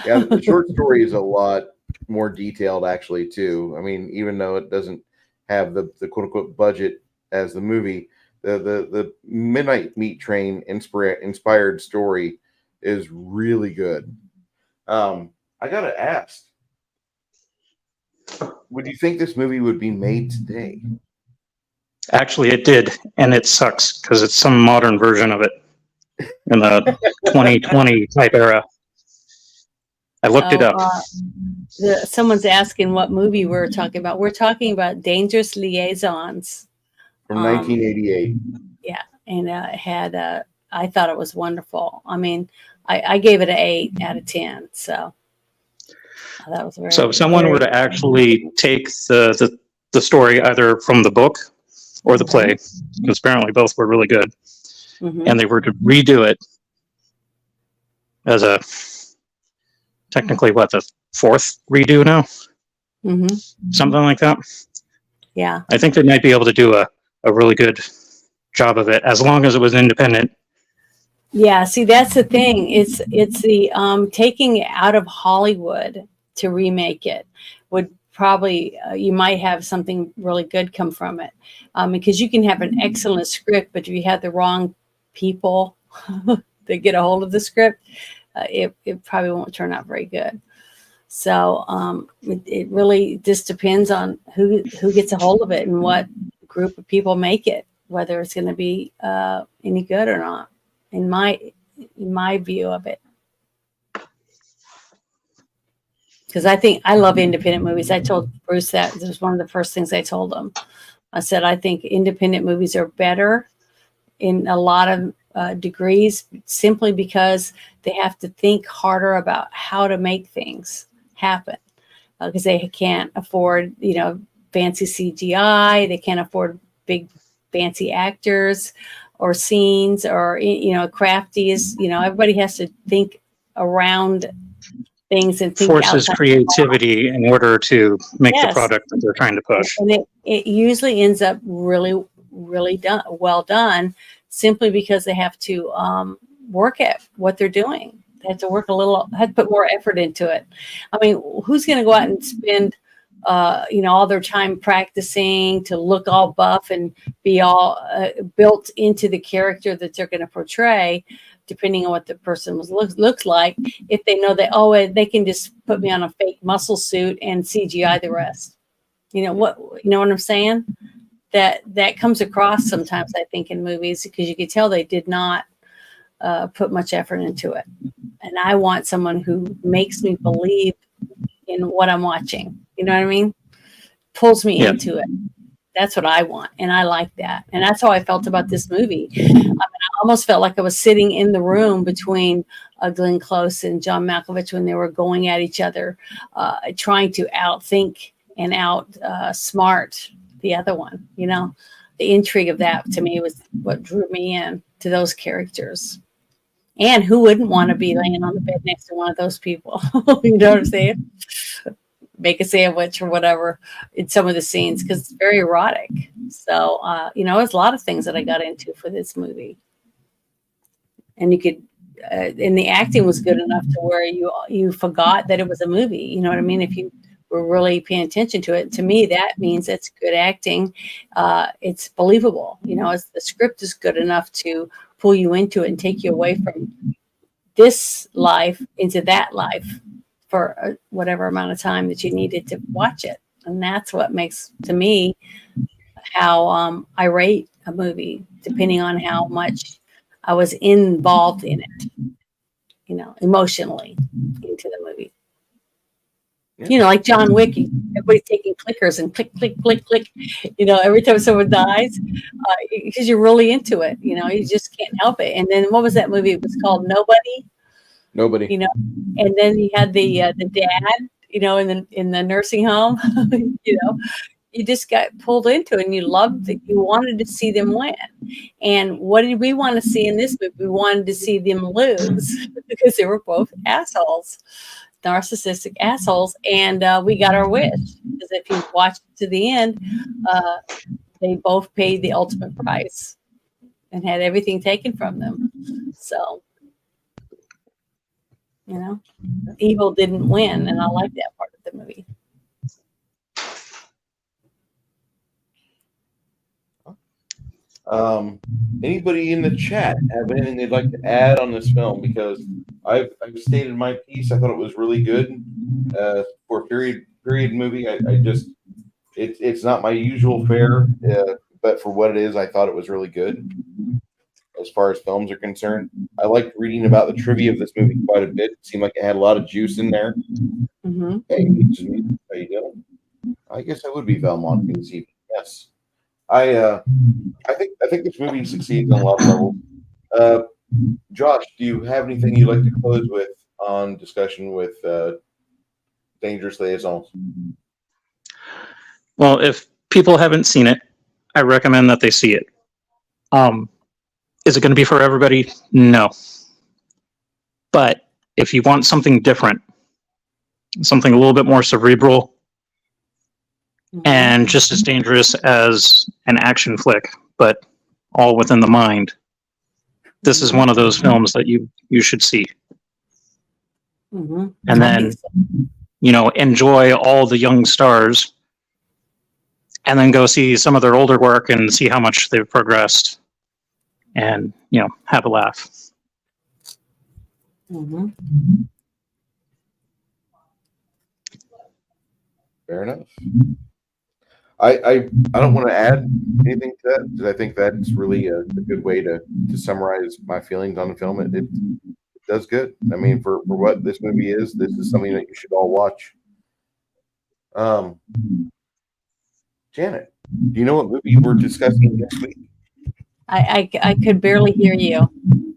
Yeah, the short story is a lot more detailed, actually, too. I mean, even though it doesn't have the quote unquote budget as the movie, the Midnight Meat Train inspired story is really good. I gotta ask, would you think this movie would be made today?
Actually, it did, and it sucks because it's some modern version of it in the 2020 type era. I looked it up.
Someone's asking what movie we're talking about. We're talking about Dangerous Liaisons.
From 1988.
Yeah, and I thought it was wonderful. I mean, I gave it an 8 out of 10. So that was very.
So if someone were to actually take the story either from the book or the play, because apparently both were really good, and they were to redo it as a technically the 4th redo now. something like that.
Yeah.
I think they might be able to do a really good job of it as long as it was independent.
Yeah, see, that's the thing. It's the taking it out of Hollywood to remake it would probably you might have something really good come from it, because you can have an excellent script, but if you have the wrong people that get a hold of the script, it probably won't turn out very good. So it really just depends on who gets a hold of it and what group of people make it, whether it's going to be any good or not. In my view of it, because I love independent movies. I told Bruce that it was one of the first things I told him. I said I think independent movies are better in a lot of degrees, simply because they have to think harder about how to make things happen, because they can't afford fancy CGI. They can't afford big fancy actors or scenes or crafties. Everybody has to think around things and think
Forces creativity in order to make the product that they're trying to push.
And it usually ends up really, really well done, simply because they have to work at what they're doing. They have to have to put more effort into it. I mean, who's going to go out and spend all their time practicing to look all buff and be all built into the character that they're going to portray, depending on what the person looks like, if they know that, they can just put me on a fake muscle suit and CGI the rest. You know what I'm saying? That comes across sometimes, I think, in movies, because you can tell they did not put much effort into it. And I want someone who makes me believe in what I'm watching. You know what I mean? Pulls me into it. That's what I want. And I like that. And that's how I felt about this movie. I mean, I almost felt like I was sitting in the room between Glenn Close and John Malkovich when they were going at each other, trying to outthink and smart the other one. The intrigue of that, to me, was what drew me in to those characters. And who wouldn't want to be laying on the bed next to one of those people? You know what I'm saying? Make a sandwich or whatever in some of the scenes, because it's very erotic. So, there's a lot of things that I got into for this movie. And you could, and the acting was good enough to where you forgot that it was a movie. You know what I mean? If you were really paying attention to it, to me, that means it's good acting. It's believable. The script is good enough to pull you into it and take you away from this life into that life for whatever amount of time that you needed to watch it. And that's what makes, to me, how I rate a movie, depending on how much I was involved in it, emotionally into the movie. Like John Wick, everybody's taking clickers and click, click, click, click, every time someone dies, because you're really into it, you just can't help it. And then what was that movie? It was called Nobody. And then you had the dad, in the nursing home, you just got pulled into it, and you loved it. You wanted to see them win. And what did we want to see in this movie? We wanted to see them lose because they were both assholes. Narcissistic assholes, and we got our wish, because if you watch to the end, they both paid the ultimate price and had everything taken from them. So, evil didn't win, and I like that part of the movie.
Anybody in the chat have anything they'd like to add on this film? Because I've stated my piece. I thought it was really good for a period movie. I just it's not my usual fare, but for what it is, I thought it was really good. As far as films are concerned, I liked reading about the trivia of this movie quite a bit. It seemed like it had a lot of juice in there. Mm-hmm. Hey, how you doing? I guess I would be Valmont this evening. Yes. I think this movie succeeds on a lot of levels. Josh, do you have anything you'd like to close with on discussion with Dangerous Liaisons?
Well, if people haven't seen it, I recommend that they see it. Is it going to be for everybody? No. But if you want something different, something a little bit more cerebral, and just as dangerous as an action flick, but all within the mind. This is one of those films that you should see.
Mm-hmm.
And then, enjoy all the young stars, and then go see some of their older work and see how much they've progressed, and have a laugh.
Mm-hmm.
Fair enough. I don't want to add anything to that because I think that's really a good way to summarize my feelings on the film. It does good. I mean, for what this movie is, this is something that you should all watch. Janet, do you know what movie we're discussing next week?
I could barely hear you.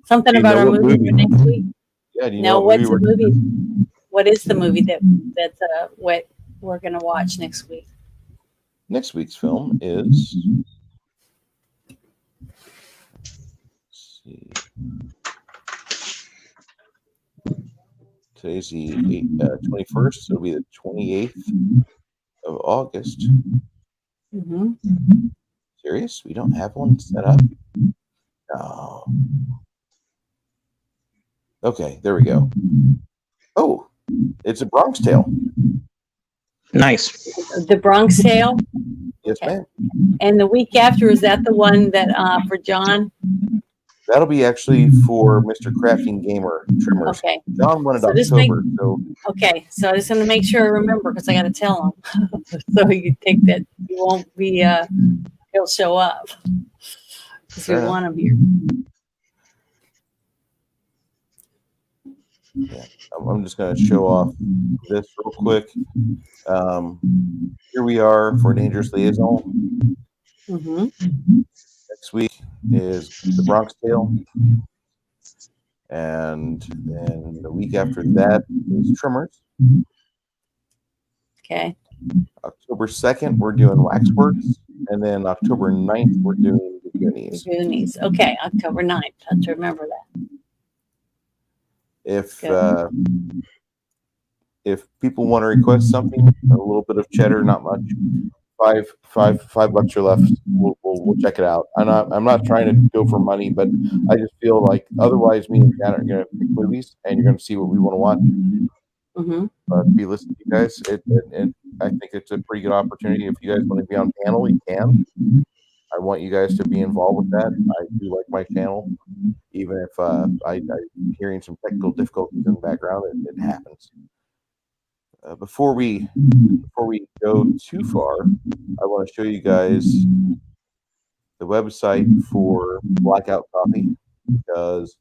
Something
Do you
about
know
our
what
movie for
movie?
next week?
Yeah, do you
No,
know what
what's
movie
the movie? What is the movie that's what we're gonna watch next week?
Next week's film is. Let's see. Today's the 21st. So it'll be the 28th of August.
Mm-hmm.
Serious? We don't have one set up? No. Okay, there we go. Oh, it's a Bronx Tale.
Nice.
The Bronx Tale.
Yes,
Okay.
ma'am.
And the week after, is that the one that for John?
That'll be actually for Mr. Crafting Gamer Trimmers.
Okay.
John wanted
So just
October, so
Okay, so I just want to make sure I remember because I got to tell him so he can take that. He won't be. He'll show up because we
Fair enough.
want him here.
Yeah, I'm just going to show off this real quick. Here we are for Dangerous Liaison.
Mm-hmm.
Next week is the Bronx Tale. And then the week after that is Trimmers.
Okay.
October 2nd, we're doing Waxworks. And then October 9th, we're doing the Goonies.
The Goonies. Okay, October 9th. I have to remember that.
If people want to request something, a little bit of cheddar, not much, $5 are left. We'll check it out. I'm not trying to go for money, but I just feel like otherwise me and Janet are going to pick movies, and you're going to see what we want to watch.
Mm-hmm.
Be listening to you guys. I think it's a pretty good opportunity. If you guys want to be on panel, you can. I want you guys to be involved with that. I do like my channel, even if I'm hearing some technical difficulties in the background. It happens. Before we go too far, I want to show you guys the website for Blackout Coffee, because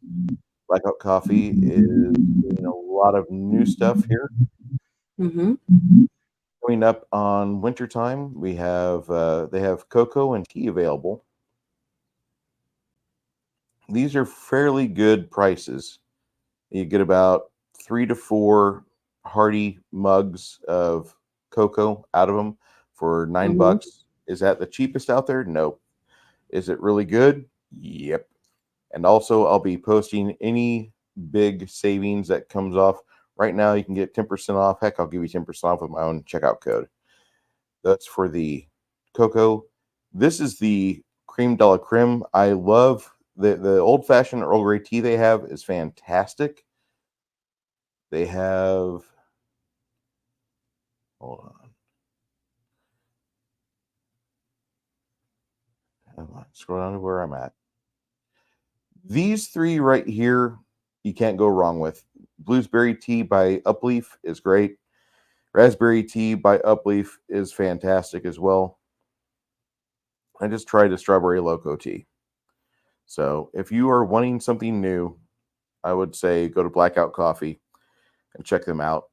Blackout Coffee is doing a lot of new stuff here.
Mm-hmm.
Coming up on wintertime, we have they have cocoa and tea available. These are fairly good prices. You get about 3 to 4 hearty mugs of cocoa out of them for $9. Is that the cheapest out there? Nope. Is it really good? Yep. And also, I'll be posting any big savings that comes off. Right now, you can get 10% off. Heck, I'll give you 10% off with my own checkout code. That's for the cocoa. This is the Cream de la Creme. I love the old-fashioned Earl Grey tea they have is fantastic. They have... Hold on. Scroll down to where I'm at. These three right here, you can't go wrong with. Blueberry tea by Upleaf is great. Raspberry tea by Upleaf is fantastic as well. I just tried a strawberry loco tea. So if you are wanting something new, I would say go to Blackout Coffee and check them out.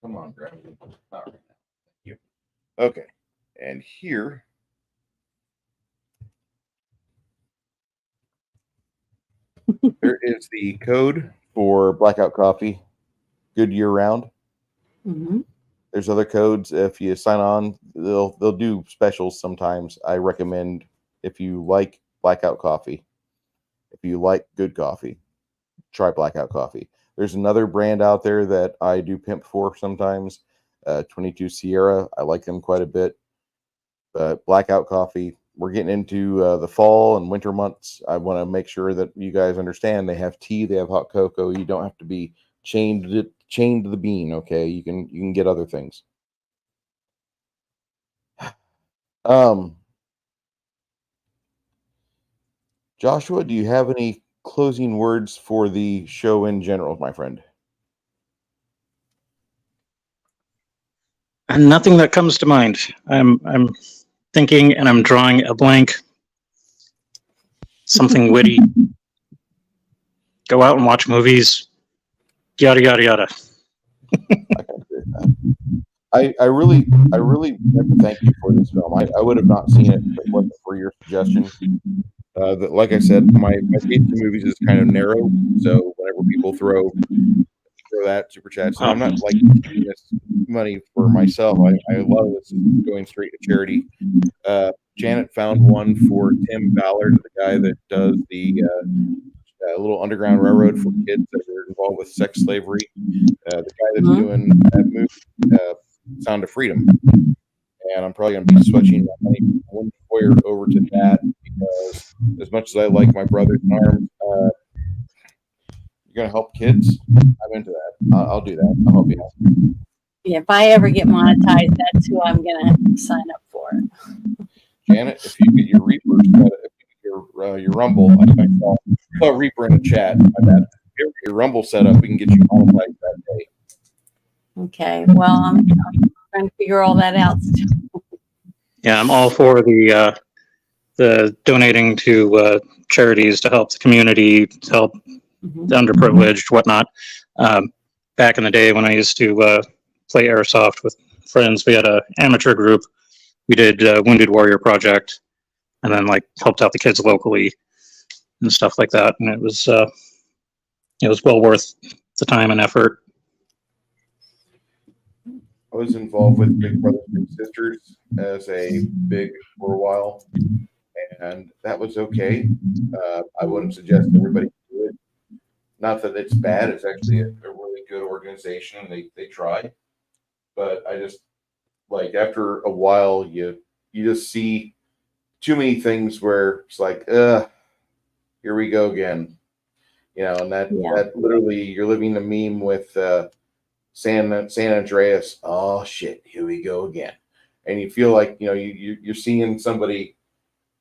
Come on, gravity. Not right now. Thank you. Okay. And here there is the code for Blackout Coffee. Good year round.
Mm-hmm.
There's other codes. If you sign on, they'll do specials sometimes. I recommend if you like Blackout Coffee, if you like good coffee, try Blackout Coffee. There's another brand out there that I do pimp for sometimes, 22 Sierra. I like them quite a bit. But Blackout Coffee, we're getting into the fall and winter months. I want to make sure that you guys understand they have tea, they have hot cocoa. You don't have to be chained to the bean. Okay, you can get other things. Joshua, do you have any closing words for the show in general, my friend?
And nothing that comes to mind. I'm thinking and I'm drawing a blank. Something witty. Go out and watch movies. Yada yada yada.
I really have to thank you for this film. I would have not seen it if it wasn't for your suggestion. Like I said, my taste in movies is kind of narrow, so whenever people throw that super chat, so I'm not like taking this money for myself. I love this going straight to charity. Janet found one for Tim Ballard, the guy that does the little underground railroad for kids that are involved with sex slavery. The guy that's doing that movie, Sound of Freedom. And I'm probably going to be switching my money from one foyer over to that, because as much as I like my brothers in arms, you're going to help kids. I'm into that. I'll do that. I'll help you out.
Yeah, if I ever get monetized, that's who I'm going to sign up for.
Janet, if you get your Reaper, your Rumble, I saw Reaper in the chat. I bet if you get your Rumble set up, we can get you monetized that day.
Okay, well, I'm trying to figure all that out.
Yeah, I'm all for the donating to charities to help the community, to help the underprivileged, whatnot. Back in the day when I used to play airsoft with friends, we had an amateur group. We did Wounded Warrior Project, and then like helped out the kids locally and stuff like that. And it was well worth the time and effort.
I was involved with Big Brothers Big Sisters as a big for a while, and that was okay. I wouldn't suggest everybody do it. Not that it's bad; it's actually a really good organization, and they try. But I just like after a while, you just see too many things where it's like, here we go again, and that literally you're living the meme with. San Andreas, oh shit, here we go again. And you feel like, you're seeing somebody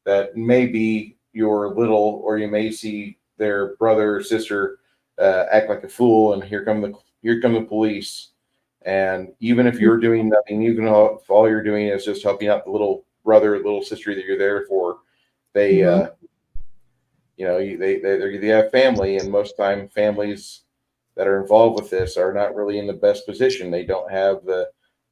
that may be your little, or you may see their brother or sister act like a fool, and here come the police. And even if you're doing nothing, even if all you're doing is just helping out the little brother, little sister that you're there for, they they have family, and most time families that are involved with this are not really in the best position. They don't have the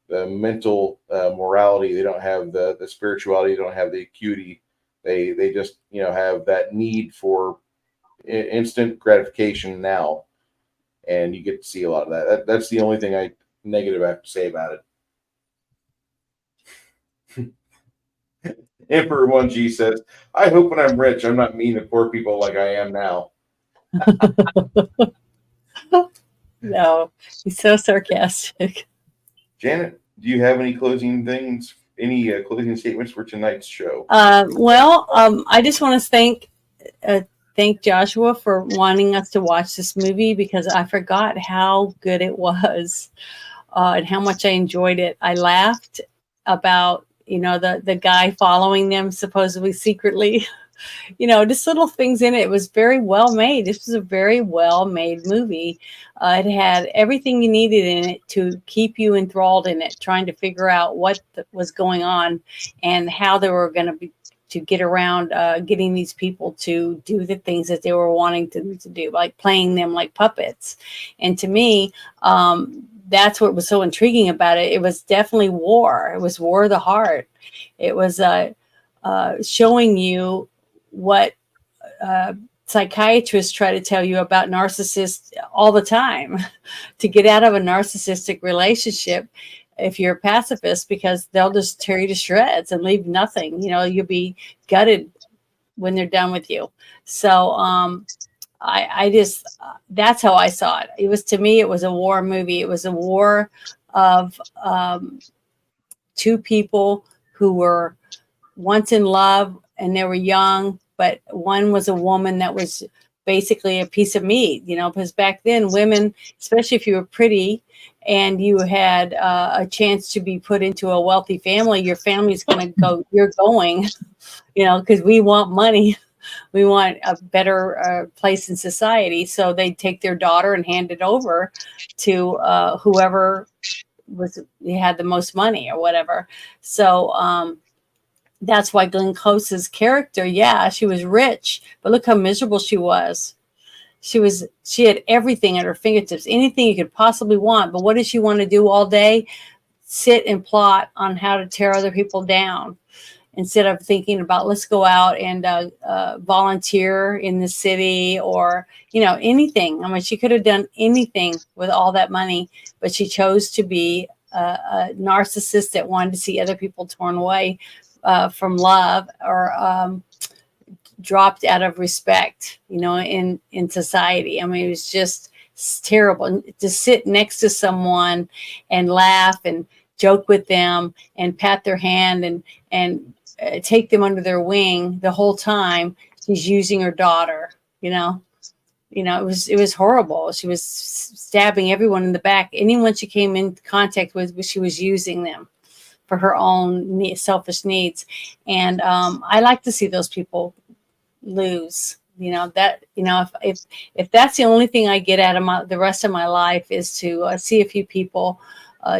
mental morality. They don't have the spirituality. They don't have the acuity. They just have that need for instant gratification now, and you get to see a lot of that. That's the only thing negative I have to say about it. Emperor 1G says, "I hope when I'm rich, I'm not mean to poor people like I am now."
No, he's so sarcastic.
Janet, do you have any closing things, any closing statements for tonight's show?
I just want to thank Joshua for wanting us to watch this movie, because I forgot how good it was and how much I enjoyed it. I laughed about, the guy following them supposedly secretly. Just little things in it. It was very well made. This was a very well made movie. It had everything you needed in it to keep you enthralled in it, trying to figure out what was going on and how they were going to get around getting these people to do the things that they were wanting to do, like playing them like puppets. And to me, that's what was so intriguing about it. It was definitely war. It was war of the heart. It was showing you what psychiatrists try to tell you about narcissists all the time, to get out of a narcissistic relationship if you're a pacifist, because they'll just tear you to shreds and leave nothing. You'll be gutted when they're done with you. So I just, that's how I saw it. It was, to me, it was a war movie. It was a war of two people who were once in love and they were young, but one was a woman that was basically a piece of meat, you know, because back then women, especially if you were pretty and you had a chance to be put into a wealthy family, your family's going to go, you're going, you know, because we want money. We want a better place in society. So they take their daughter and hand it over to whoever had the most money or whatever. So that's why Glenn Close's character, yeah, she was rich, but look how miserable she was. She had everything at her fingertips, anything you could possibly want. But what did she want to do all day? Sit and plot on how to tear other people down, instead of thinking about, let's go out and volunteer in the city, or, you know, anything. I mean, she could have done anything with all that money, but she chose to be a narcissist that wanted to see other people torn away from love, or dropped out of respect, you know, in society. I mean, it was just terrible to sit next to someone and laugh and joke with them and pat their hand and take them under their wing the whole time she's using her daughter. You know, it was horrible. She was stabbing everyone in the back. Anyone she came in contact with, she was using them for her own selfish needs. And I like to see those people lose. You know, that, you know, if that's the only thing I get out of the rest of my life, is to see a few people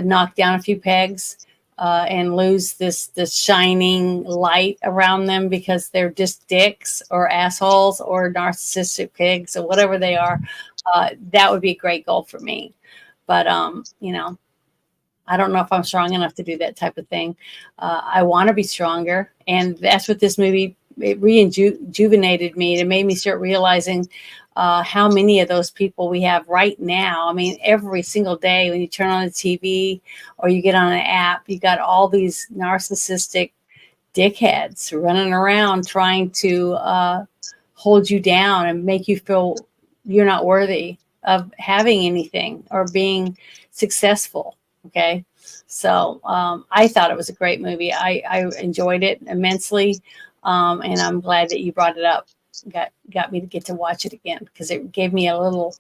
knock down a few pegs and lose this shining light around them because they're just dicks or assholes or narcissistic pigs or whatever they are, that would be a great goal for me. But you know, I don't know if I'm strong enough to do that type of thing. I want to be stronger, and that's what this movie, it rejuvenated me. It made me start realizing how many of those people we have right now. I mean, every single day when you turn on the TV or you get on an app, you got all these narcissistic dickheads running around trying to hold you down and make you feel you're not worthy of having anything or being successful. Okay. So I thought it was a great movie. I enjoyed it immensely. And I'm glad that you brought it up. Got me to get to watch it again, because it gave me a little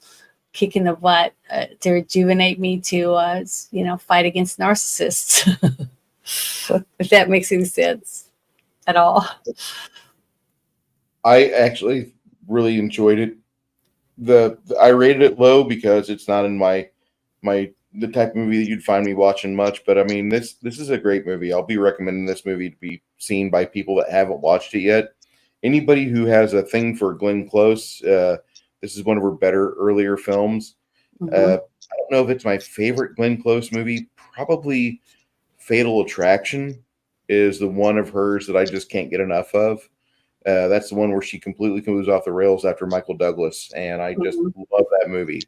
kick in the butt to rejuvenate me to, you know, fight against narcissists. If that makes any sense at all.
I actually really enjoyed it. I rated it low because it's not in the type of movie that you'd find me watching much. But I mean, this is a great movie. I'll be recommending this movie to be seen by people that haven't watched it yet. Anybody who has a thing for Glenn Close, this is one of her better earlier films.
Mm-hmm.
I don't know if it's my favorite Glenn Close movie. Probably Fatal Attraction is the one of hers that I just can't get enough of. That's the one where she completely goes off the rails after Michael Douglas, and I just love that movie.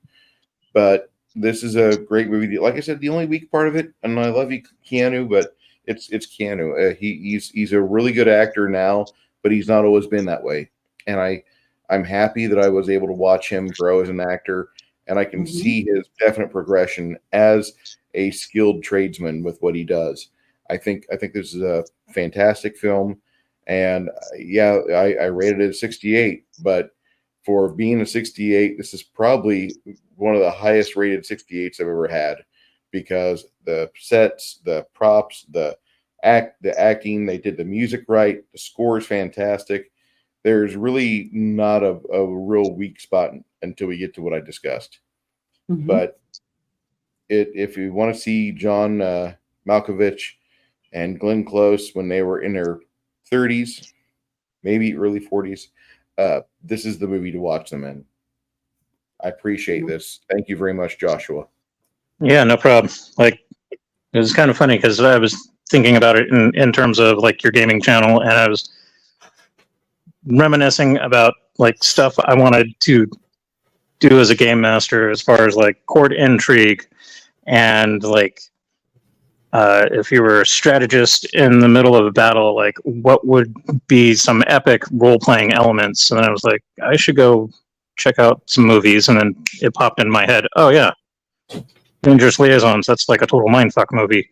But this is a great movie. Like I said, the only weak part of it, and I love you, Keanu, but it's Keanu. He's a really good actor now, but he's not always been that way. And I'm happy that I was able to watch him grow as an actor, and I can see his definite progression as a skilled tradesman with what he does. I think this is a fantastic film, and yeah, I rated it a 68, but for being a 68, this is probably one of the highest rated 68s I've ever had, because the sets, the props, the acting, they did the music right, the score is fantastic. There's really not a real weak spot until we get to what I discussed. But if you want to see John Malkovich and Glenn Close when they were in their 30s, maybe early 40s, this is the movie to watch them in. I appreciate this. Thank you very much, Joshua.
Yeah, no problem. Like, it was kind of funny because I was thinking about it in terms of like your gaming channel, and I was reminiscing about like stuff I wanted to do as a game master, as far as like court intrigue, and like if you were a strategist in the middle of a battle, like what would be some epic role-playing elements. And then I was like, I should go check out some movies, and then it popped in my head, oh yeah, Dangerous Liaisons, that's like a total mindfuck movie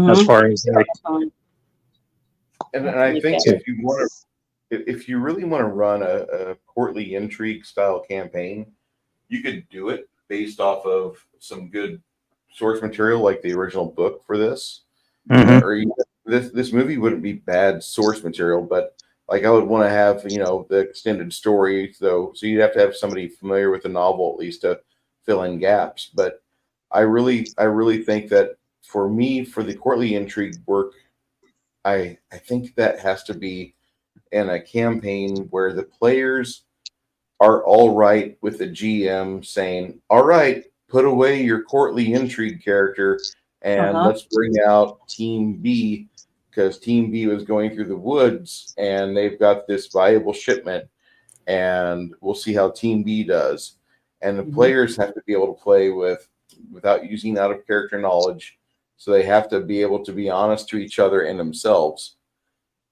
as far as like,
And I think if you really want to run a courtly intrigue style campaign, you could do it based off of some good source material, like the original book for this. This movie wouldn't be bad source material, but like I would want to have the extended story, so you'd have to have somebody familiar with the novel at least to fill in gaps. But I really think that for the courtly intrigue work, I think that has to be in a campaign where the players are all right with the GM saying, all right, put away your courtly intrigue character and let's bring out Team B, because Team B was going through the woods and they've got this valuable shipment, and we'll see how Team B does. And the players have to be able to play without using out of character knowledge. So they have to be able to be honest to each other and themselves.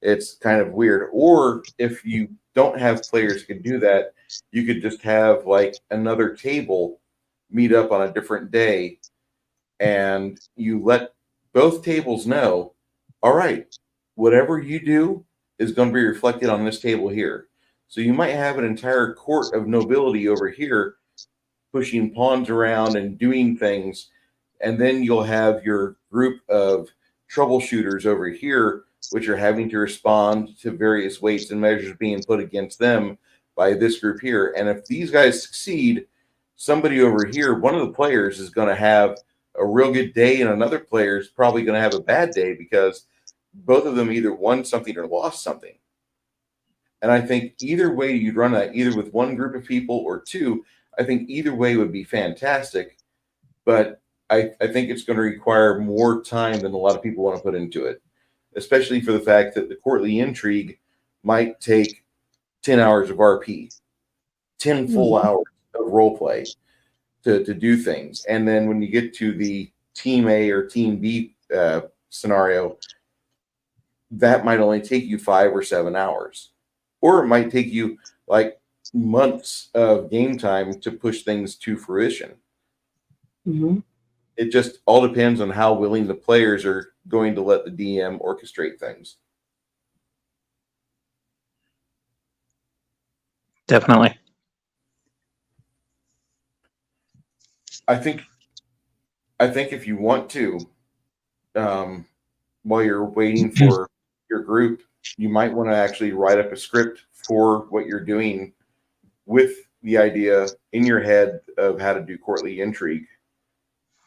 It's kind of weird. Or if you don't have players who can do that, you could just have like another table meet up on a different day, and you let both tables know, all right, whatever you do is going to be reflected on this table here. So you might have an entire court of nobility over here pushing pawns around and doing things, and then you'll have your group of troubleshooters over here, which are having to respond to various weights and measures being put against them by this group here. And if these guys succeed, somebody over here, one of the players is going to have a real good day, and another player is probably going to have a bad day because both of them either won something or lost something. And I think either way you'd run that, either with one group of people or two, I think either way would be fantastic. But I think it's going to require more time than a lot of people want to put into it, especially for the fact that the courtly intrigue might take 10 hours of RP, 10 full hours of role play to do things. And then when you get to the Team A or Team B scenario, that might only take you 5 or 7 hours. Or it might take you like months of game time to push things to fruition. It just all depends on how willing the players are going to let the DM orchestrate things.
Definitely.
I think if you want to, while you're waiting for your group, you might want to actually write up a script for what you're doing with the idea in your head of how to do courtly intrigue.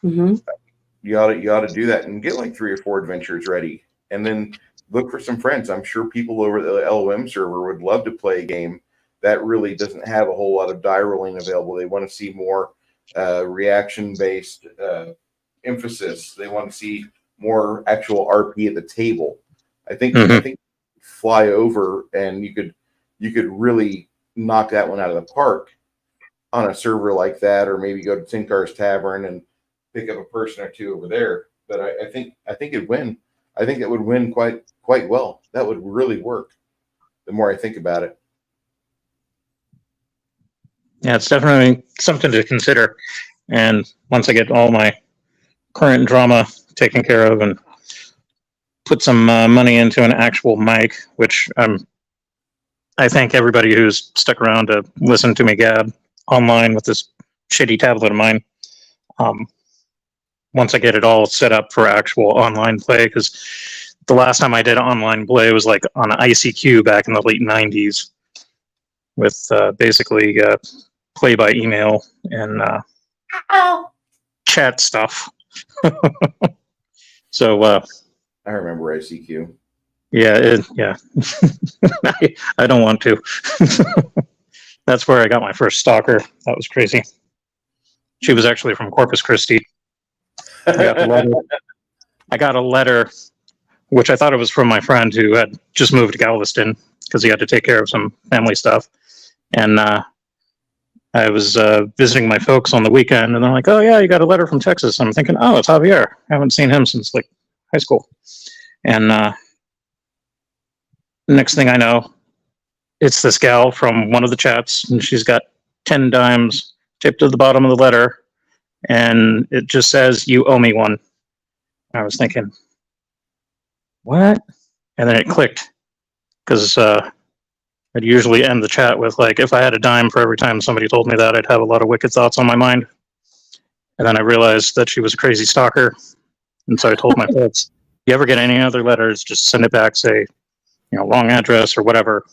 You ought to do that and get like 3 or 4 adventures ready, and then look for some friends. I'm sure people over the LOM server would love to play a game that really doesn't have a whole lot of die rolling available. They want to see more reaction-based emphasis. They want to see more actual RP at the table. I think fly over, and you could really knock that one out of the park on a server like that, or maybe go to Tinkar's Tavern and pick up a person or two over there. But I think it'd win. I think it would win quite well. That would really work. The more I think about it.
Yeah, it's definitely something to consider. And once I get all my current drama taken care of and put some money into an actual mic, which I thank everybody who's stuck around to listen to me gab online with this shitty tablet of mine. Once I get it all set up for actual online play, because the last time I did online play was like on ICQ back in the late 90s with basically play by email and chat stuff. So
I remember ICQ.
Yeah. I don't want to. That's where I got my first stalker. That was crazy. She was actually from Corpus Christi. I got a letter, which I thought it was from my friend who had just moved to Galveston because he had to take care of some family stuff. And I was visiting my folks on the weekend, and they're like, "Oh yeah, you got a letter from Texas." I'm thinking, "Oh, it's Javier. I haven't seen him since like high school." And next thing I know, it's this gal from one of the chats, and she's got 10 dimes taped to the bottom of the letter, and it just says, "You owe me one." I was thinking, what? And then it clicked, because I'd usually end the chat with, like, if I had a dime for every time somebody told me that, I'd have a lot of wicked thoughts on my mind. And then I realized that she was a crazy stalker. And so I told my folks, if you ever get any other letters, just send it back, say, wrong address or whatever.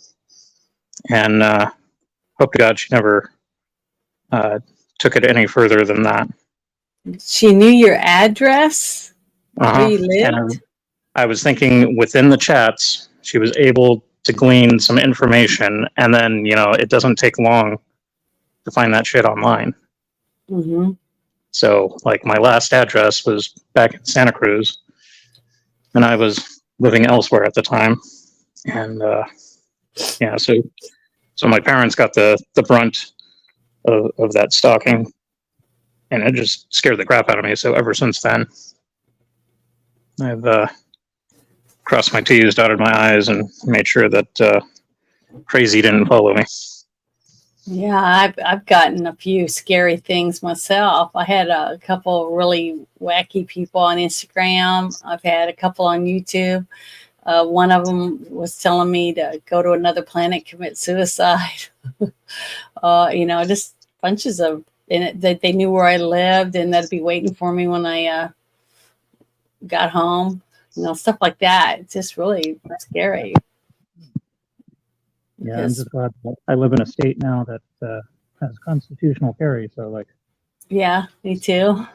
And hope to God she never took it any further than that.
She knew your address where you lived?
And I was thinking within the chats, she was able to glean some information, and then, it doesn't take long to find that shit online.
Mm-hmm.
So, like, my last address was back in Santa Cruz, and I was living elsewhere at the time. And, so my parents got the brunt of that stalking, and it just scared the crap out of me. So ever since then, I've crossed my T's, dotted my I's, and made sure that crazy didn't follow me.
Yeah, I've gotten a few scary things myself. I had a couple really wacky people on Instagram. I've had a couple on YouTube. One of them was telling me to go to another planet, commit suicide. Just bunches of, and that they knew where I lived and that'd be waiting for me when I got home. Stuff like that. It's just really scary.
Yeah, I'm just glad that I live in a state now that has constitutional carry. So, like,
yeah, me too.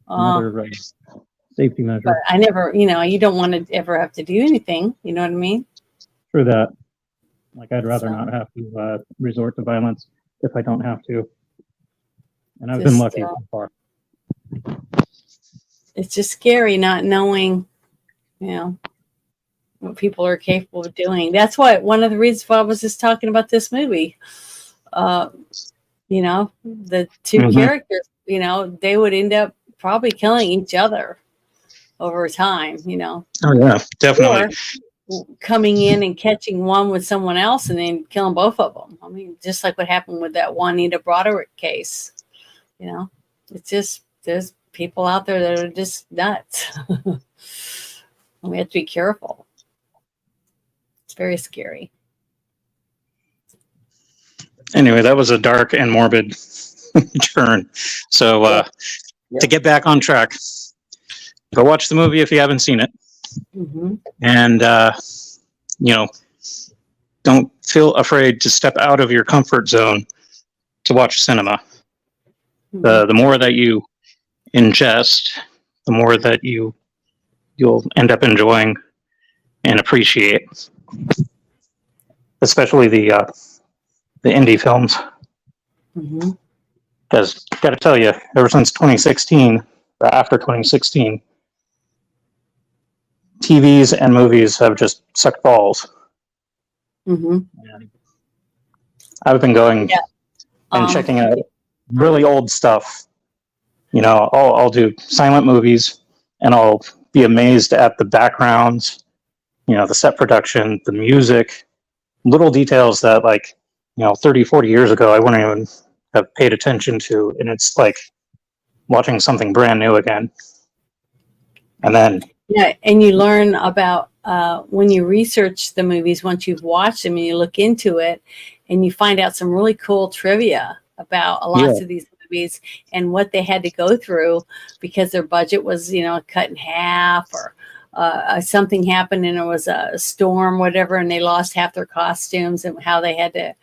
another safety measure.
But I never, you don't want to ever have to do anything. You know what I mean?
True that. Like, I'd rather not have to resort to violence if I don't have to. And I've been lucky so far.
It's just scary not knowing, what people are capable of doing. That's why one of the reasons why I was just talking about this movie. The two characters, they would end up probably killing each other over time, Oh
yeah, definitely.
Or coming in and catching one with someone else and then killing both of them. I mean, just like what happened with that Juanita Broderick case. It's just, there's people out there that are just nuts. We have to be careful. It's very scary.
Anyway, that was a dark and morbid turn. So to get back on track, go watch the movie if you haven't seen it.
Mm-hmm.
And, don't feel afraid to step out of your comfort zone to watch cinema. The more that you ingest, the more that you'll end up enjoying and appreciate, especially the indie films. Because got to tell you, ever since 2016, or after 2016, TVs and movies have just sucked balls. I've been going and checking out really old stuff. I'll do silent movies, and I'll be amazed at the backgrounds, the set production, the music, little details that, 30, 40 years ago, I wouldn't even have paid attention to. And it's like watching something brand new again. And then...
Yeah, and you learn about when you research the movies, once you've watched them and you look into it, and you find out some really cool trivia about lots of these movies and what they had to go through because their budget was, cut in half, or something happened and it was a storm, whatever, and they lost half their costumes, and how they had to,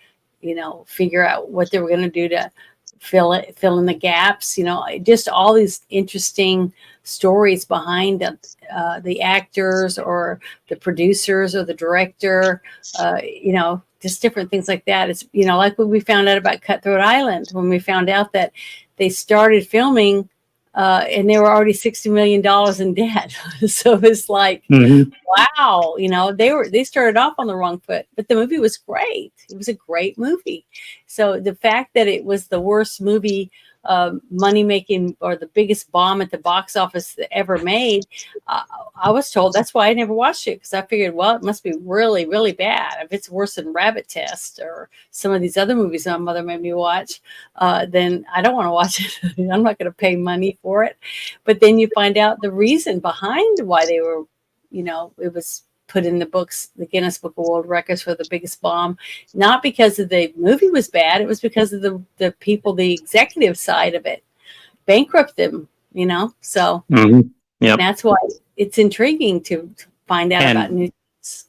figure out what they were going to do to fill in the gaps. Just all these interesting stories behind the actors or the producers or the director, just different things like that. It's, like when we found out about Cutthroat Island, when we found out that they started filming and they were already $60 million in debt. So it's like, wow, they started off on the wrong foot, but the movie was great. It was a great movie. So the fact that it was the worst movie money making or the biggest bomb at the box office ever made. I was told that's why I never watched it, because I figured, well, it must be really, really bad. If it's worse than Rabbit Test or some of these other movies my mother made me watch, then I don't want to watch it. I'm not going to pay money for it. But then you find out the reason behind why they were, it was put in the books, the Guinness Book of World Records for the biggest bomb, not because of the movie was bad. It was because of the people, the executive side of it, bankrupt them, so that's why it's intriguing to find out about new things.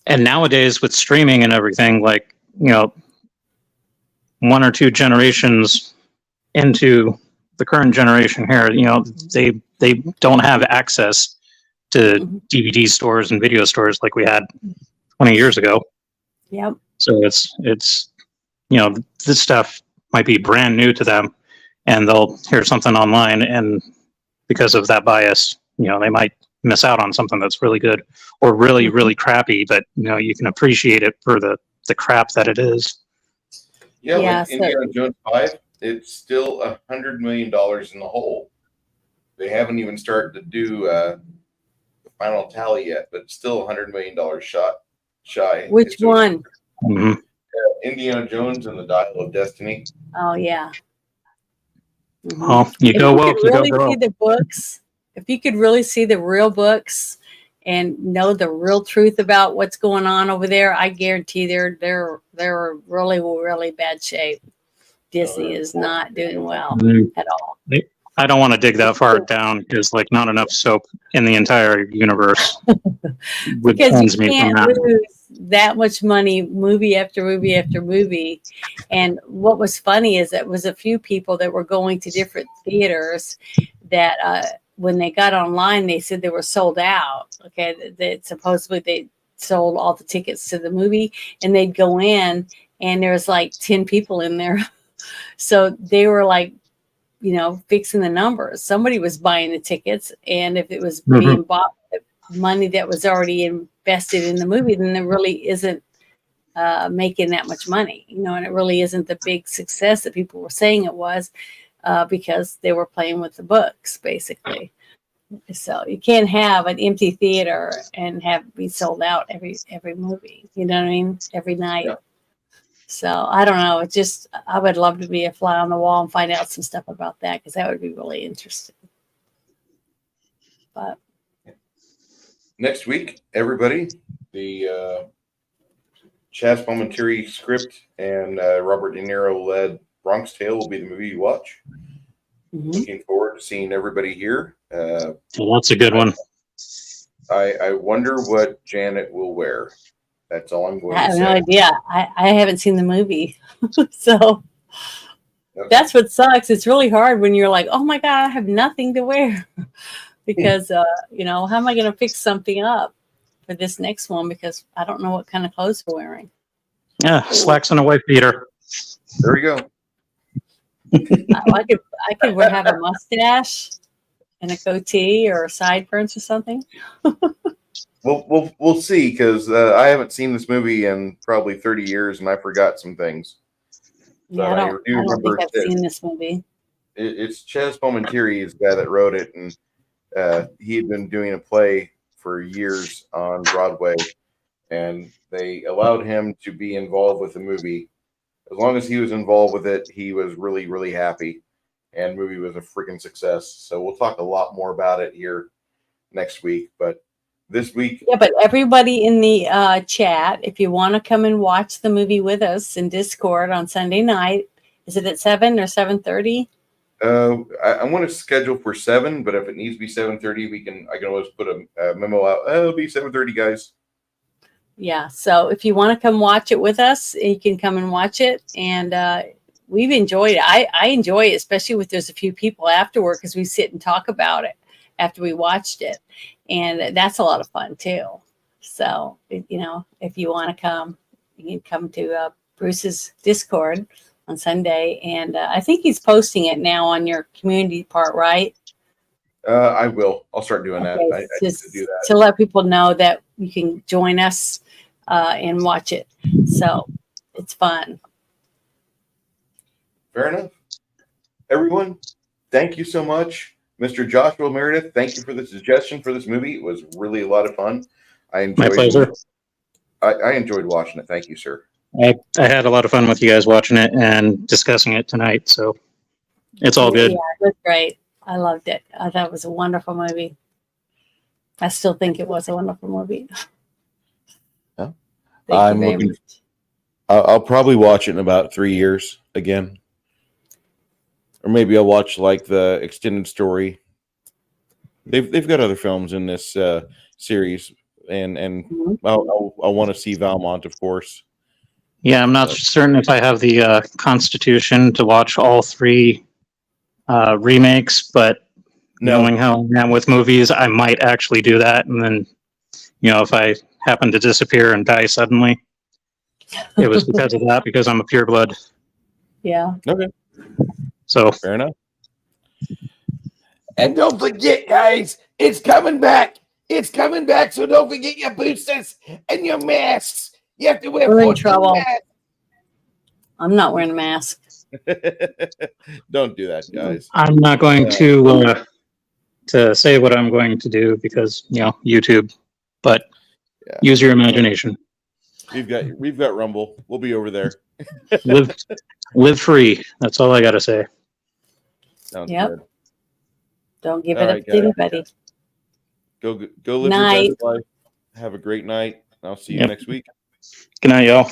And nowadays with streaming and everything, like, 1 or 2 generations into the current generation here, they don't have access to DVD stores and video stores like we had 20 years ago.
Yep.
So it's this stuff might be brand new to them, and they'll hear something online, and because of that bias, they might miss out on something that's really good or really, really crappy, but you can appreciate it for the crap that it is.
Yeah, like Indiana Jones 5, it's still $100 million in the hole. They haven't even started to do the final tally yet, but still $100 million shy.
Which one?
Indiana Jones and the Dial of Destiny.
Oh yeah.
Oh, you go well.
See the books. If you could really see the real books and know the real truth about what's going on over there, I guarantee they're really, really bad shape. Disney is not doing well at all.
I don't want to dig that far down, because like not enough soap in the entire universe would cleanse me from that.
Lose that much money, movie after movie after movie. And what was funny is that was a few people that were going to different theaters that when they got online, they said they were sold out. Okay, that supposedly they sold all the tickets to the movie, and they'd go in and there was like 10 people in there. So they were like, fixing the numbers. Somebody was buying the tickets, and if it was being bought with money that was already invested in the movie, then there really isn't making that much money, and it really isn't the big success that people were saying it was, because they were playing with the books, basically. So you can't have an empty theater and have be sold out every movie. You know what I mean? Every night. Yeah. So I don't know. It's just, I would love to be a fly on the wall and find out some stuff about that, because that would be really interesting. But
next week, everybody, the Chaz Palminteri script and Robert De Niro led Bronx Tale will be the movie you watch. Looking forward to seeing everybody here.
That's a good one.
I wonder what Janet will wear. That's all I'm going to say. I have
no idea. I haven't seen the movie. So that's what sucks. It's really hard when you're like, oh my God, I have nothing to wear. Because, how am I going to fix something up for this next one? Because I don't know what kind of clothes we're wearing.
Yeah, slacks and a white beater.
There we go.
I could have a mustache and a goatee or sideburns or something.
We'll see, because I haven't seen this movie in probably 30 years, and I forgot some things.
Yeah, I don't think I've seen this movie.
It's Chaz Palminteri is the guy that wrote it, and he had been doing a play for years on Broadway, and they allowed him to be involved with the movie. As long as he was involved with it, he was really, really happy, and the movie was a freaking success. So we'll talk a lot more about it here next week, but this week.
Yeah, but everybody in the chat, if you want to come and watch the movie with us in Discord on Sunday night, is it at 7 or 7:30?
I want to schedule for 7, but if it needs to be 7:30, I can always put a memo out. It'll be 7:30, guys.
Yeah, so if you want to come watch it with us, you can come and watch it, and we've enjoyed it. I enjoy it, especially with there's a few people afterward, because we sit and talk about it after we watched it. And that's a lot of fun too. So, if you want to come, you can come to Bruce's Discord on Sunday. And I think he's posting it now on your community part, right?
I will. I'll start doing that. I
just
to do that.
To let people know that you can join us and watch it. So it's fun.
Fair enough. everyone, thank you so much. Mr. Joshua Meredith, thank you for the suggestion for this movie. It was really a lot of fun. I enjoyed
My pleasure.
I enjoyed watching it. Thank you, sir.
I had a lot of fun with you guys watching it and discussing it tonight, so it's all good.
Yeah, it was great. I loved it. I thought it was a wonderful movie. I still think it was a wonderful movie.
Yeah.
Thank
I'm
you very
looking-
much.
I'll probably watch it in about 3 years again. Or maybe I'll watch like the extended story. They've got other films in this series, and
Mhm.
I'll want to see Valmont, of course.
Yeah, I'm not certain if I have the constitution to watch all 3 remakes, but knowing how I am with movies, I might actually do that. And then, if I happen to disappear and die suddenly, it was because of that, because I'm a pureblood.
Yeah.
Okay,
So
fair enough. And don't forget, guys, it's coming back. It's coming back, so don't forget your boosters and your masks. You have to wear
We're in
14
trouble.
masks.
I'm not wearing a mask.
Don't do that, guys.
I'm not going to say what I'm going to do because, YouTube, but
Yeah.
use your imagination.
We've got Rumble. We'll be over there.
Live free. That's all I got to say.
Sounds
Yep.
good.
Don't give
All
it
right,
up to
guys.
anybody.
Go live
Night.
your best life. Have a great night. I'll see you
Yep.
next week.
Good night, y'all.